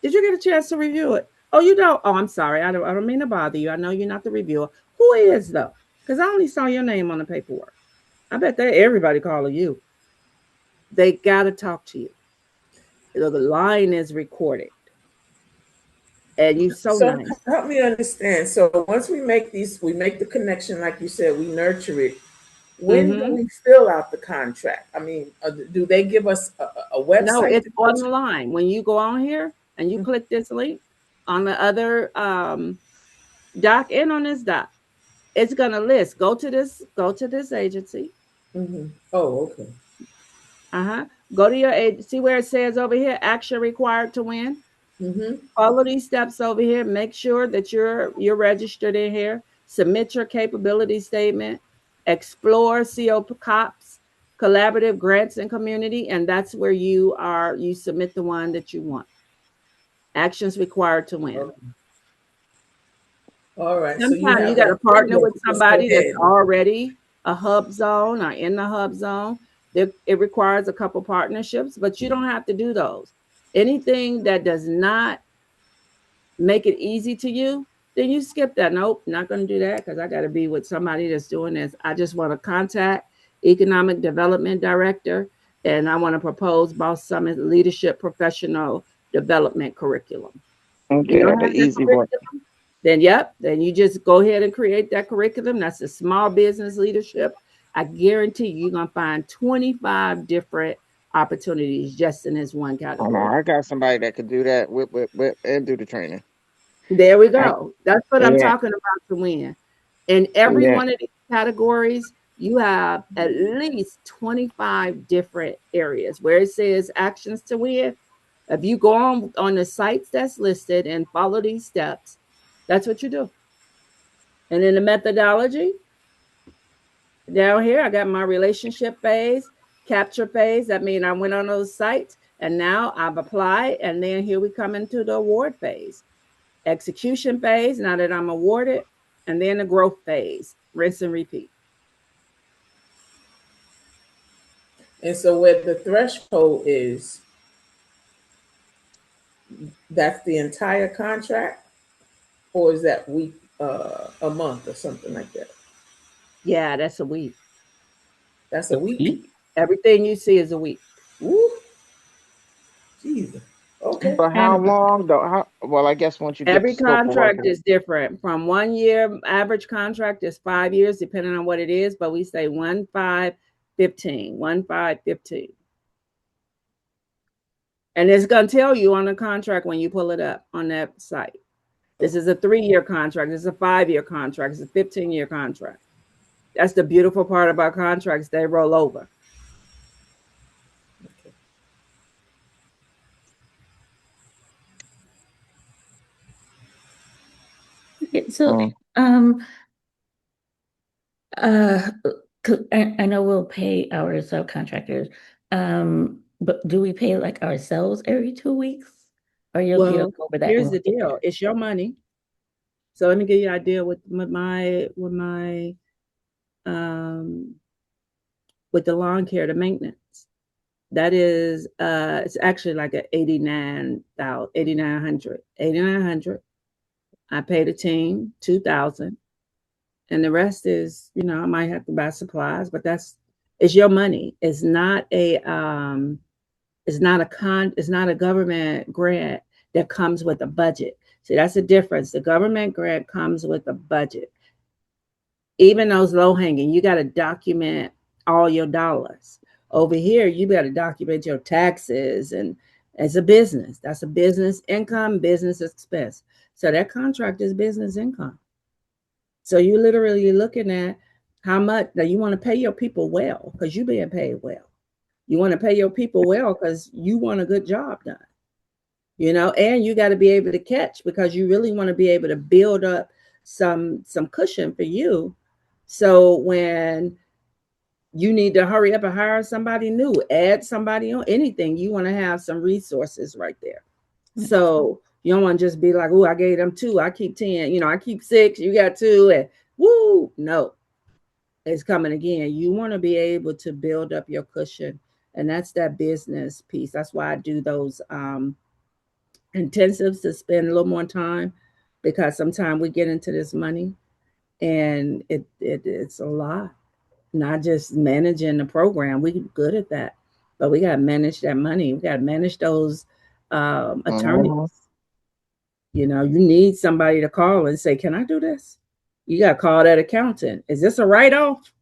Did you get a chance to review it? Oh, you don't. Oh, I'm sorry. I don't mean to bother you. I know you're not the reviewer. Who is though? Because I only saw your name on the paperwork. I bet that everybody calling you. They gotta talk to you. The line is recorded, and you so So nice. help me understand. So once we make these, we make the connection, like you said, we nurture it. When do Mm-hmm. we fill out the contract? I mean, do they give us a No, website it's to go on the line. When you go on here and you to? click this link on the other doc and on this doc, it's gonna list. Go to this agency. Mm-hmm. Oh, okay. Uh-huh. Go to your agency. See where it says over here, action required to win. Mm-hmm. Follow these steps over here. Make sure that you're registered in here. Submit your capability statement. Explore CO COPS, collaborative grants and community, and that's where you submit the one that you want. Actions required to win. Okay. All right. So you Sometimes you have got to that partner window with to just go somebody that's ahead. already a hub zone or in the hub zone. It requires a couple partnerships, but you don't have to do those. Anything that does not make it easy to you, then you skip that. Nope, not going to do that because I got to be with somebody that's doing this. I just want to contact economic development director, and I want to propose Boss Summit leadership professional development curriculum. You Okay, don't that's the have that easy one. curriculum? Then, yep, then you just go ahead and create that curriculum. That's a small business leadership. I guarantee you're going to find 25 different opportunities just in this one Oh no, category. I got somebody that could do that with and do the training. There we I, go. That's what I'm yeah, talking about to win. In every yeah. one of these categories, you have at least 25 different areas where it says actions to win. If you go on the sites that's listed and follow these steps, that's what you do. And in the methodology, down here, I got my relationship phase, capture phase. That means I went on those sites and now I've applied. And then here we come into the award phase, execution phase, now that I'm awarded, and then the growth phase, rinse and repeat. And so where the threshold is, that's the entire contract, or is that week, a month, or something like that? Yeah, that's a week. That's a week. Eat. Everything you see is a week. Woo, Jesus. Okay. But how And long though? Well, I guess once you get the Every scope of work. contract is different. From 1 year, average contract is 5 years, depending on what it is. But we say 1, 5, 15, 1, 5, 15. And it's going to tell you on the contract when you pull it up on that site. This is a 3 year contract. This is a 5 year contract. It's a 15-year contract. That's the beautiful part about contracts. They roll over. okay, so Mm. um uh I know we'll pay our subcontractors, but do we pay like ourselves every 2 weeks? Or you'll Well, go over that when here's we the get deal. there? It's your money. So let me give you an idea with my um with the lawn care, the maintenance. That is it's actually like a 89,000, 8,900. 8,900. I pay the team 2,000, and the rest is, I might have to buy supplies, but it's your money. It's not a government grant that comes with a budget. See, that's the difference. The government grant comes with a budget. Even those low hanging, you got to document all your dollars. Over here, you got to document your taxes, and as a business, that's a business income, business expense. So that contract is business income. So you literally looking at how much now you want to pay your people well because you're being paid well. You want to pay your people well because you want a good job done. And you got to be able to catch because you really want to be able to build up some cushion for you. So when you need to hurry up and hire somebody new, add somebody on anything, you want to have some resources right there. So you don't want to just be like, oh, I gave them 2, I keep 10, I keep 6, you got 2, and woo, no, it's coming again. You want to be able to build up your cushion, and that's that business piece. That's why I do those intensives to spend a little more time, because sometimes we get into this money and it's a lot. Not just managing the program, we good at that, but we got to manage that money. We got to manage those attorneys. Mhm. You need somebody to call and say, can I do this? You got to call that accountant. Is this a write-off?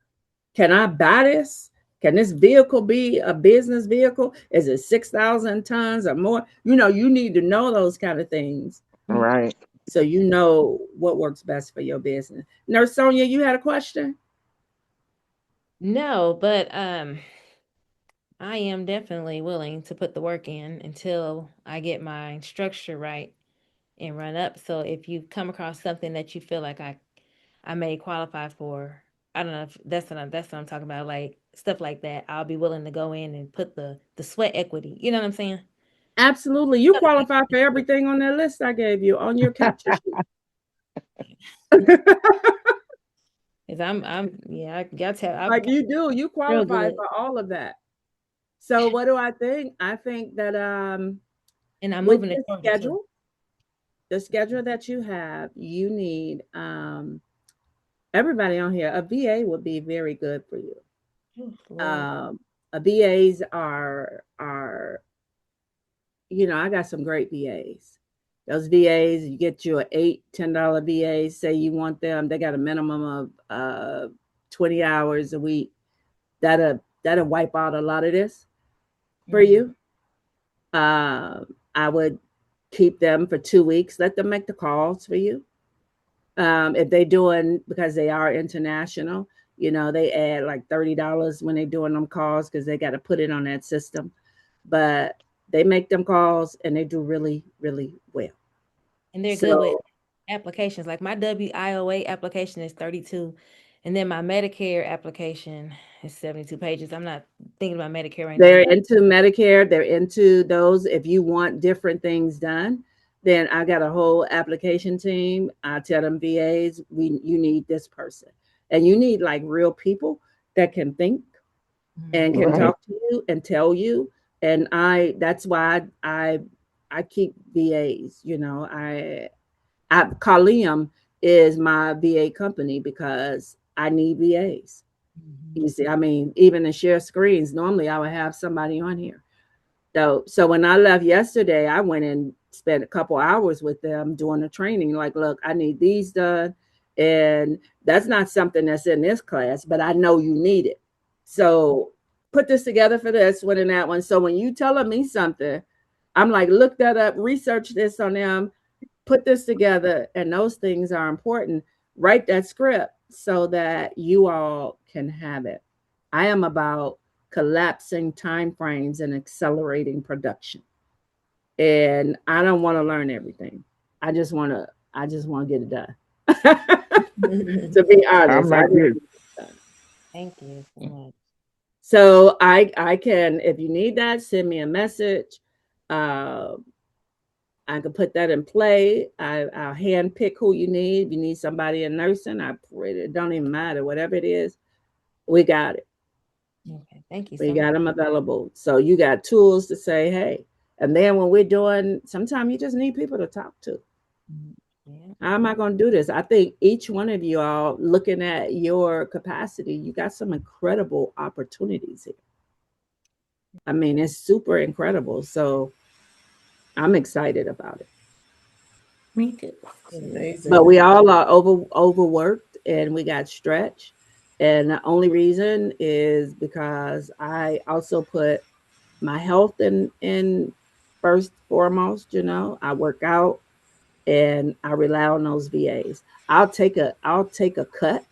Can I buy this? Can this vehicle be a business vehicle? Is it 6,000 tons or more? You need to know those kind of things. Right. So you know what works best for your business. Nurse Sonia, you had a question? No, but I am definitely willing to put the work in until I get my structure right and run up. So if you come across something that you feel like I may qualify for, I don't know if that's what I'm talking about, like stuff like that. I'll be willing to go in and put the sweat equity. You know what I'm saying? Absolutely. You qualify for everything on that list I gave you on your capture sheet. Cause I'm yeah, I got to I'm Like you do. You real qualify good. for all of that. So what do I think? I think that And I'm with moving to this Georgia too. schedule, the schedule that you have, you need everybody on here. A VA would be very good for you. Oh, Lord. Um, VAs are I got some great VAs. Those VAs, you get you a $8, $10 VA. Say you want them, they got a minimum of 20 hours a week. That'll wipe out a lot of this for Mm-hmm. you. I would keep them for 2 weeks. Let them make the calls for you. If they doing, because they are international, they add like $30 when they doing them calls because they got to put it on that system. But they make them calls and they do really, really well. And they're good with So applications. Like my WIOA application is 32, and then my Medicare application is 72 pages. I'm not thinking about Medicare right now. they're into Medicare. They're into those. If you want different things done, then I got a whole application team. I tell them VAs, you need this person, and you need like real people that can think Mhm. and can Right. talk to you and tell you. And that's why I keep VAs. I Kalium is my VA company because I need VAs. Mhm. You see, I mean, even to share screens, normally I would have somebody on here. So when I left yesterday, I went and spent a couple hours with them doing the training. Like, look, I need these done. And that's not something that's in this class, but I know you need it. So put this together for this one and that one. So when you telling me something, I'm like, look that up, research this on them, put this together, and those things are important. Write that script so that you all can have it. I am about collapsing time frames and accelerating production. And I don't want to learn everything. I just want to get it done. To be I'm honest, I like just want you. to get it done. Thank you so much. So I can, if you need that, send me a message. Uh, I can put that in play. I'll hand pick who you need. If you need somebody in nursing, it don't even matter. Whatever it is, we got it. Okay, thank you We so got much. them available. So you got tools to say, hey. And then when we're doing, sometimes you just need people to talk to. Mhm. Yeah. How am I going to do this? I think each one of you all, looking at your capacity, you got some incredible opportunities here. I mean, it's super incredible. So I'm excited about it. Me too. But Amazing. we all are overworked and we got stretched. And the only reason is because I also put my health in first foremost. I work out and I rely on those VAs. I'll take a cut.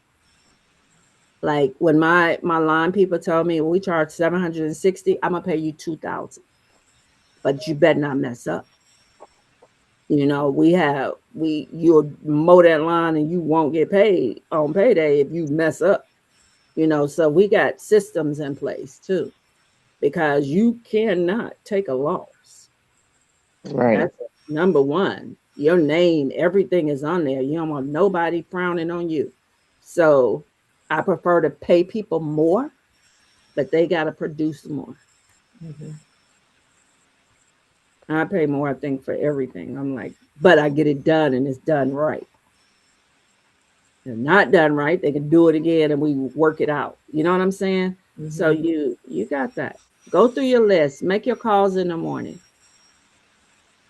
Like when my line people tell me, well, we charge 760, I'm gonna pay you 2,000, but you better not mess up. You'll mow that line and you won't get paid on payday if you mess up. So we got systems in place too, because you cannot take a loss. Right. That's number one. Your name, everything is on there. You don't want nobody frowning on you. So I prefer to pay people more, but they got to produce more. Mhm. I pay more, I think, for everything. I'm like, but I get it done and it's done right. If not done right, they can do it again and we work it out. You know what I'm saying? So Mhm. you got that. Go through your list, make your calls in the morning.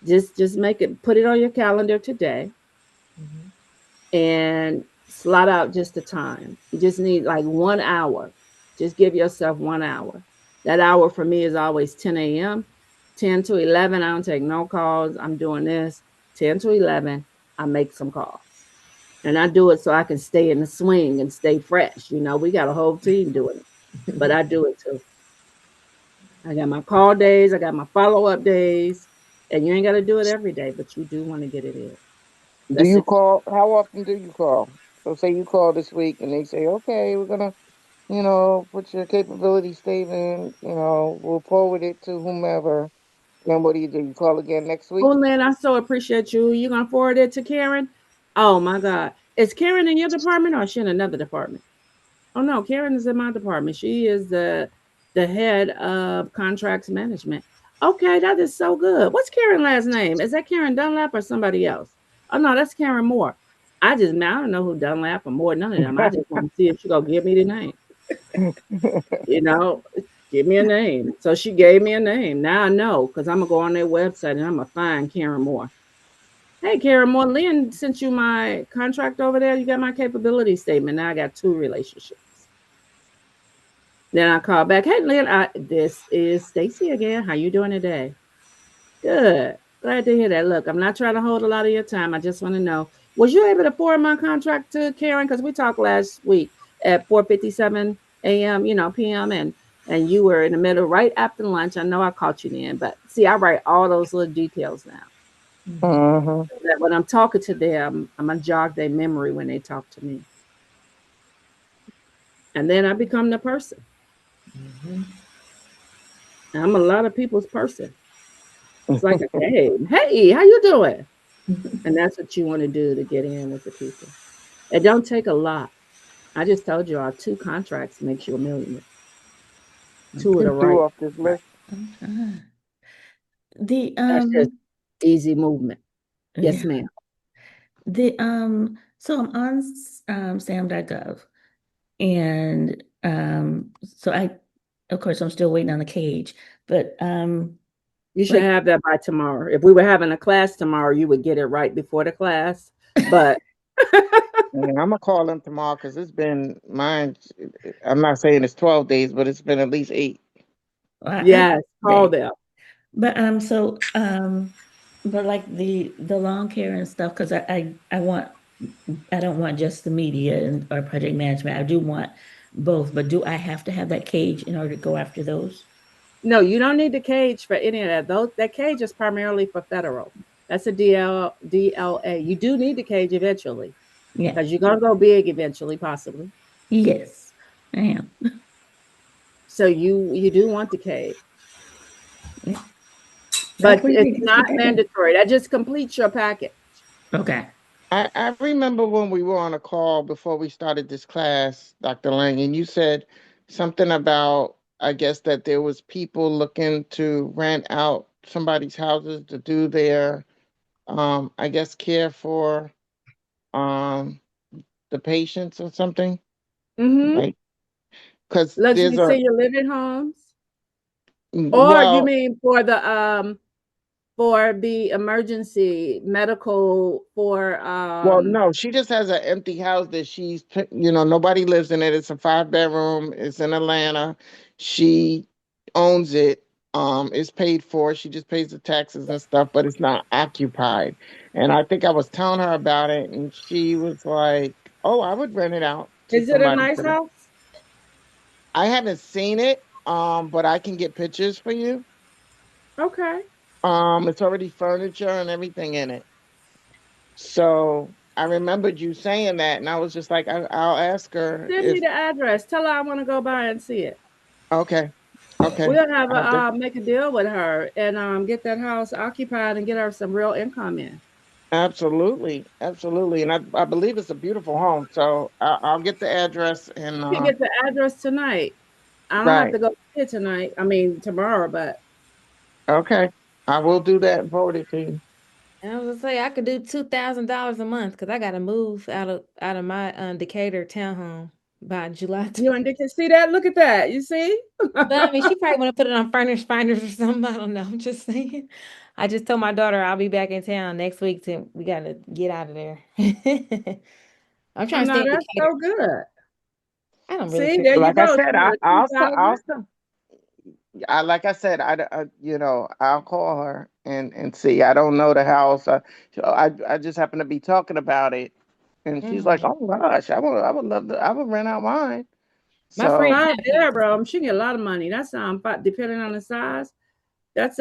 Just make it, put it on your calendar today Mhm. and slot out just the time. You just need like 1 hour. Just give yourself 1 hour. That hour for me is always 10 a.m. 10 to 11, I don't take no calls. I'm doing this. 10 to 11, I make some calls. And I do it so I can stay in the swing and stay fresh. We got a whole team doing it, but I do it too. I got my call days, I got my follow up days, and you ain't got to do it every day, but you do want to get it in. Do That's you it. call? How often do you call? So say you call this week and they say, okay, we're gonna, put your capability statement, we'll forward it to whomever. Then what do? You call again next Oh, week? Lynn, I so appreciate you. You gonna forward it to Karen? Oh my God, is Karen in your department or is she in another department? Oh no, Karen is in my department. She is the head of contracts management. Okay, that is so good. What's Karen's last name? Is that Karen Dunlap or somebody else? Oh no, that's Karen Moore. I don't know who Dunlap or Moore, none of them. I just want to see if she gonna give me the name. You know, give me a name. So she gave me a name. Now I know because I'm gonna go on their website and I'm gonna find Karen Moore. Hey, Karen Moore, Lynn sent you my contract over there. You got my capability statement. Now I got two relationships. Then I call back. Hey, Lynn, this is Stacey again. How you doing today? Good. Glad to hear that. Look, I'm not trying to hold a lot of your time. I just want to know, was you able to forward my contract to Karen? Because we talked last week at 4:57 a.m., p.m. and you were in the middle right after lunch. I know I caught you then, but see, I write all those little details now. Mhm. Hmm. So that when I'm talking to them, I'm gonna jog their memory when they talk to me. And then I become the person. Mhm. I'm a lot of people's person. It's like a game. Hey, how you doing? And that's what you want to do to get in with the people. It don't take a lot. I just told you our two contracts makes you a millionaire. Two of the Get right through off this contracts. list. Uh-huh. The That's just easy movement. Yes, yeah. ma'am. So I'm on sam.gov, and so I, of course, I'm still waiting on the cage, but You should like have that by tomorrow. If we were having a class tomorrow, you would get it right before the class. But And I'm gonna call them tomorrow because it's been mine. I'm not saying it's 12 days, but it's been at least 8. I yes, call day, them. but but like the lawn care and stuff, because I don't want just the media and or project management. I do want both, but do I have to have that cage in order to go after those? No, you don't need the cage for any of that. That cage is primarily for federal. That's a DLA. You do need the cage eventually Yeah. because you're gonna go big eventually, possibly. Yes, I am. So you do want the cage, Yeah. I but it's appreciate you not checking. mandatory. That just completes your packet. Okay. I remember when we were on a call before we started this class, Dr. Lang, and you said something about, I guess, that there was people looking to rent out somebody's houses to do their, I guess, care for. um the patients or something? Mm-hmm. Like, because Luxury there's a senior living homes. Or you well, mean for the emergency medical for well, no, she just has an empty house that nobody lives in it. It's a 5 bedroom. It's in Atlanta. She owns it. It's paid for. She just pays the taxes and stuff, but it's not occupied. And I think I was telling her about it, and she was like, "Oh, I would rent it out to is it a somebody nice today." house? I haven't seen it, but I can get pictures for you. Okay. It's already furniture and everything in it. So I remembered you saying that, and I was just like, I'll ask her Send me if. the address. Tell her I want to go by and see it. Okay, okay. We'll have I'll a do. make a deal with her and get that house occupied and get her some real income in. Absolutely, absolutely, and I believe it's a beautiful home. So I'll get the address and You can get the address tonight. I don't have right. to go see it tonight. I mean tomorrow, but Okay, I will do that and forward it to you. And I was gonna say I could do $2,000 a month because I gotta move out of my Decatur townhome by July. you and Dick can see that. Look at that. You see? But I mean, she probably want to put it on Furnish Finders or something. I don't know. I'm just saying. I just told my daughter I'll be back in town next week. We gotta get out of there. I'm Oh trying to stay no, in that's Decatur. so good. I don't really See, care. there you Like I go. said, She got a 2,000. like I said, I'll call her and see. I don't know the house. I just happen to be talking about it, and she's like, Mhm. "Oh gosh, I would love to. I would rent out mine." My friend So Mine told me there, bro. She get a lot of money. That's depending on the size. That's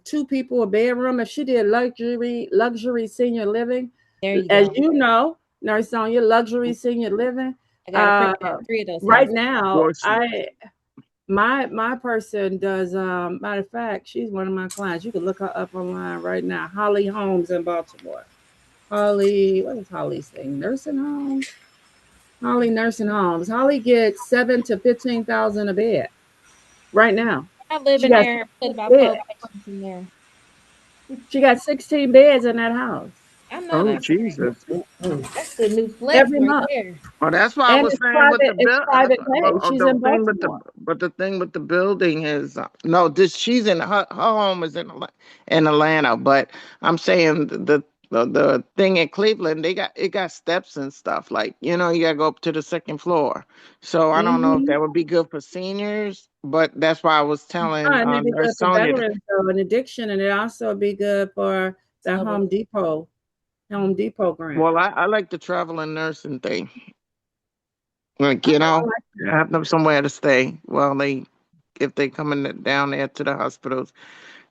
two people a bedroom. If she did luxury senior living, there you as go. you know, Nurse Sonia, luxury senior living. I got a friend Uh, that has three of those right houses. now, well, my person does. Matter of fact, she's one of my clients. You can look her up online right now. Holly Homes in Baltimore. Holly, what is Holly's thing? Nursing homes. Holly nursing homes. Holly gets 7 to 15,000 a bed right now. I live She in got there, put 16 about four beds. patients in there. She got 16 beds in that house I know oh that's right. Jesus. That's the new flex every right month, there. Well, that's why I and was it's saying with the private. It's bill. private pay. She's The in thing with Baltimore. the thing with the building is no. This she's in her home is in Atlanta, but I'm saying the thing in Cleveland, it got steps and stuff. Like you gotta go up to the second floor. So I don't know if Mm-hmm. that would be good for seniors, but that's why I was telling And it'd be good Nurse for Sonia. veterans though, and addiction, and it also be good for the Snowball. Home Depot grant. Well, I like the travel and nursing thing. Like, Oh, I like have them somewhere to stay while if they coming down there to the hospitals,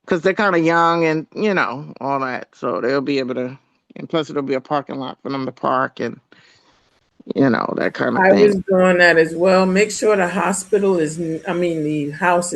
because they're kind of young and, all that. So they'll be able to, and plus it'll be a parking lot for them to park and, that kind of I thing. was doing that as well. Make sure the hospital is, I mean, the house is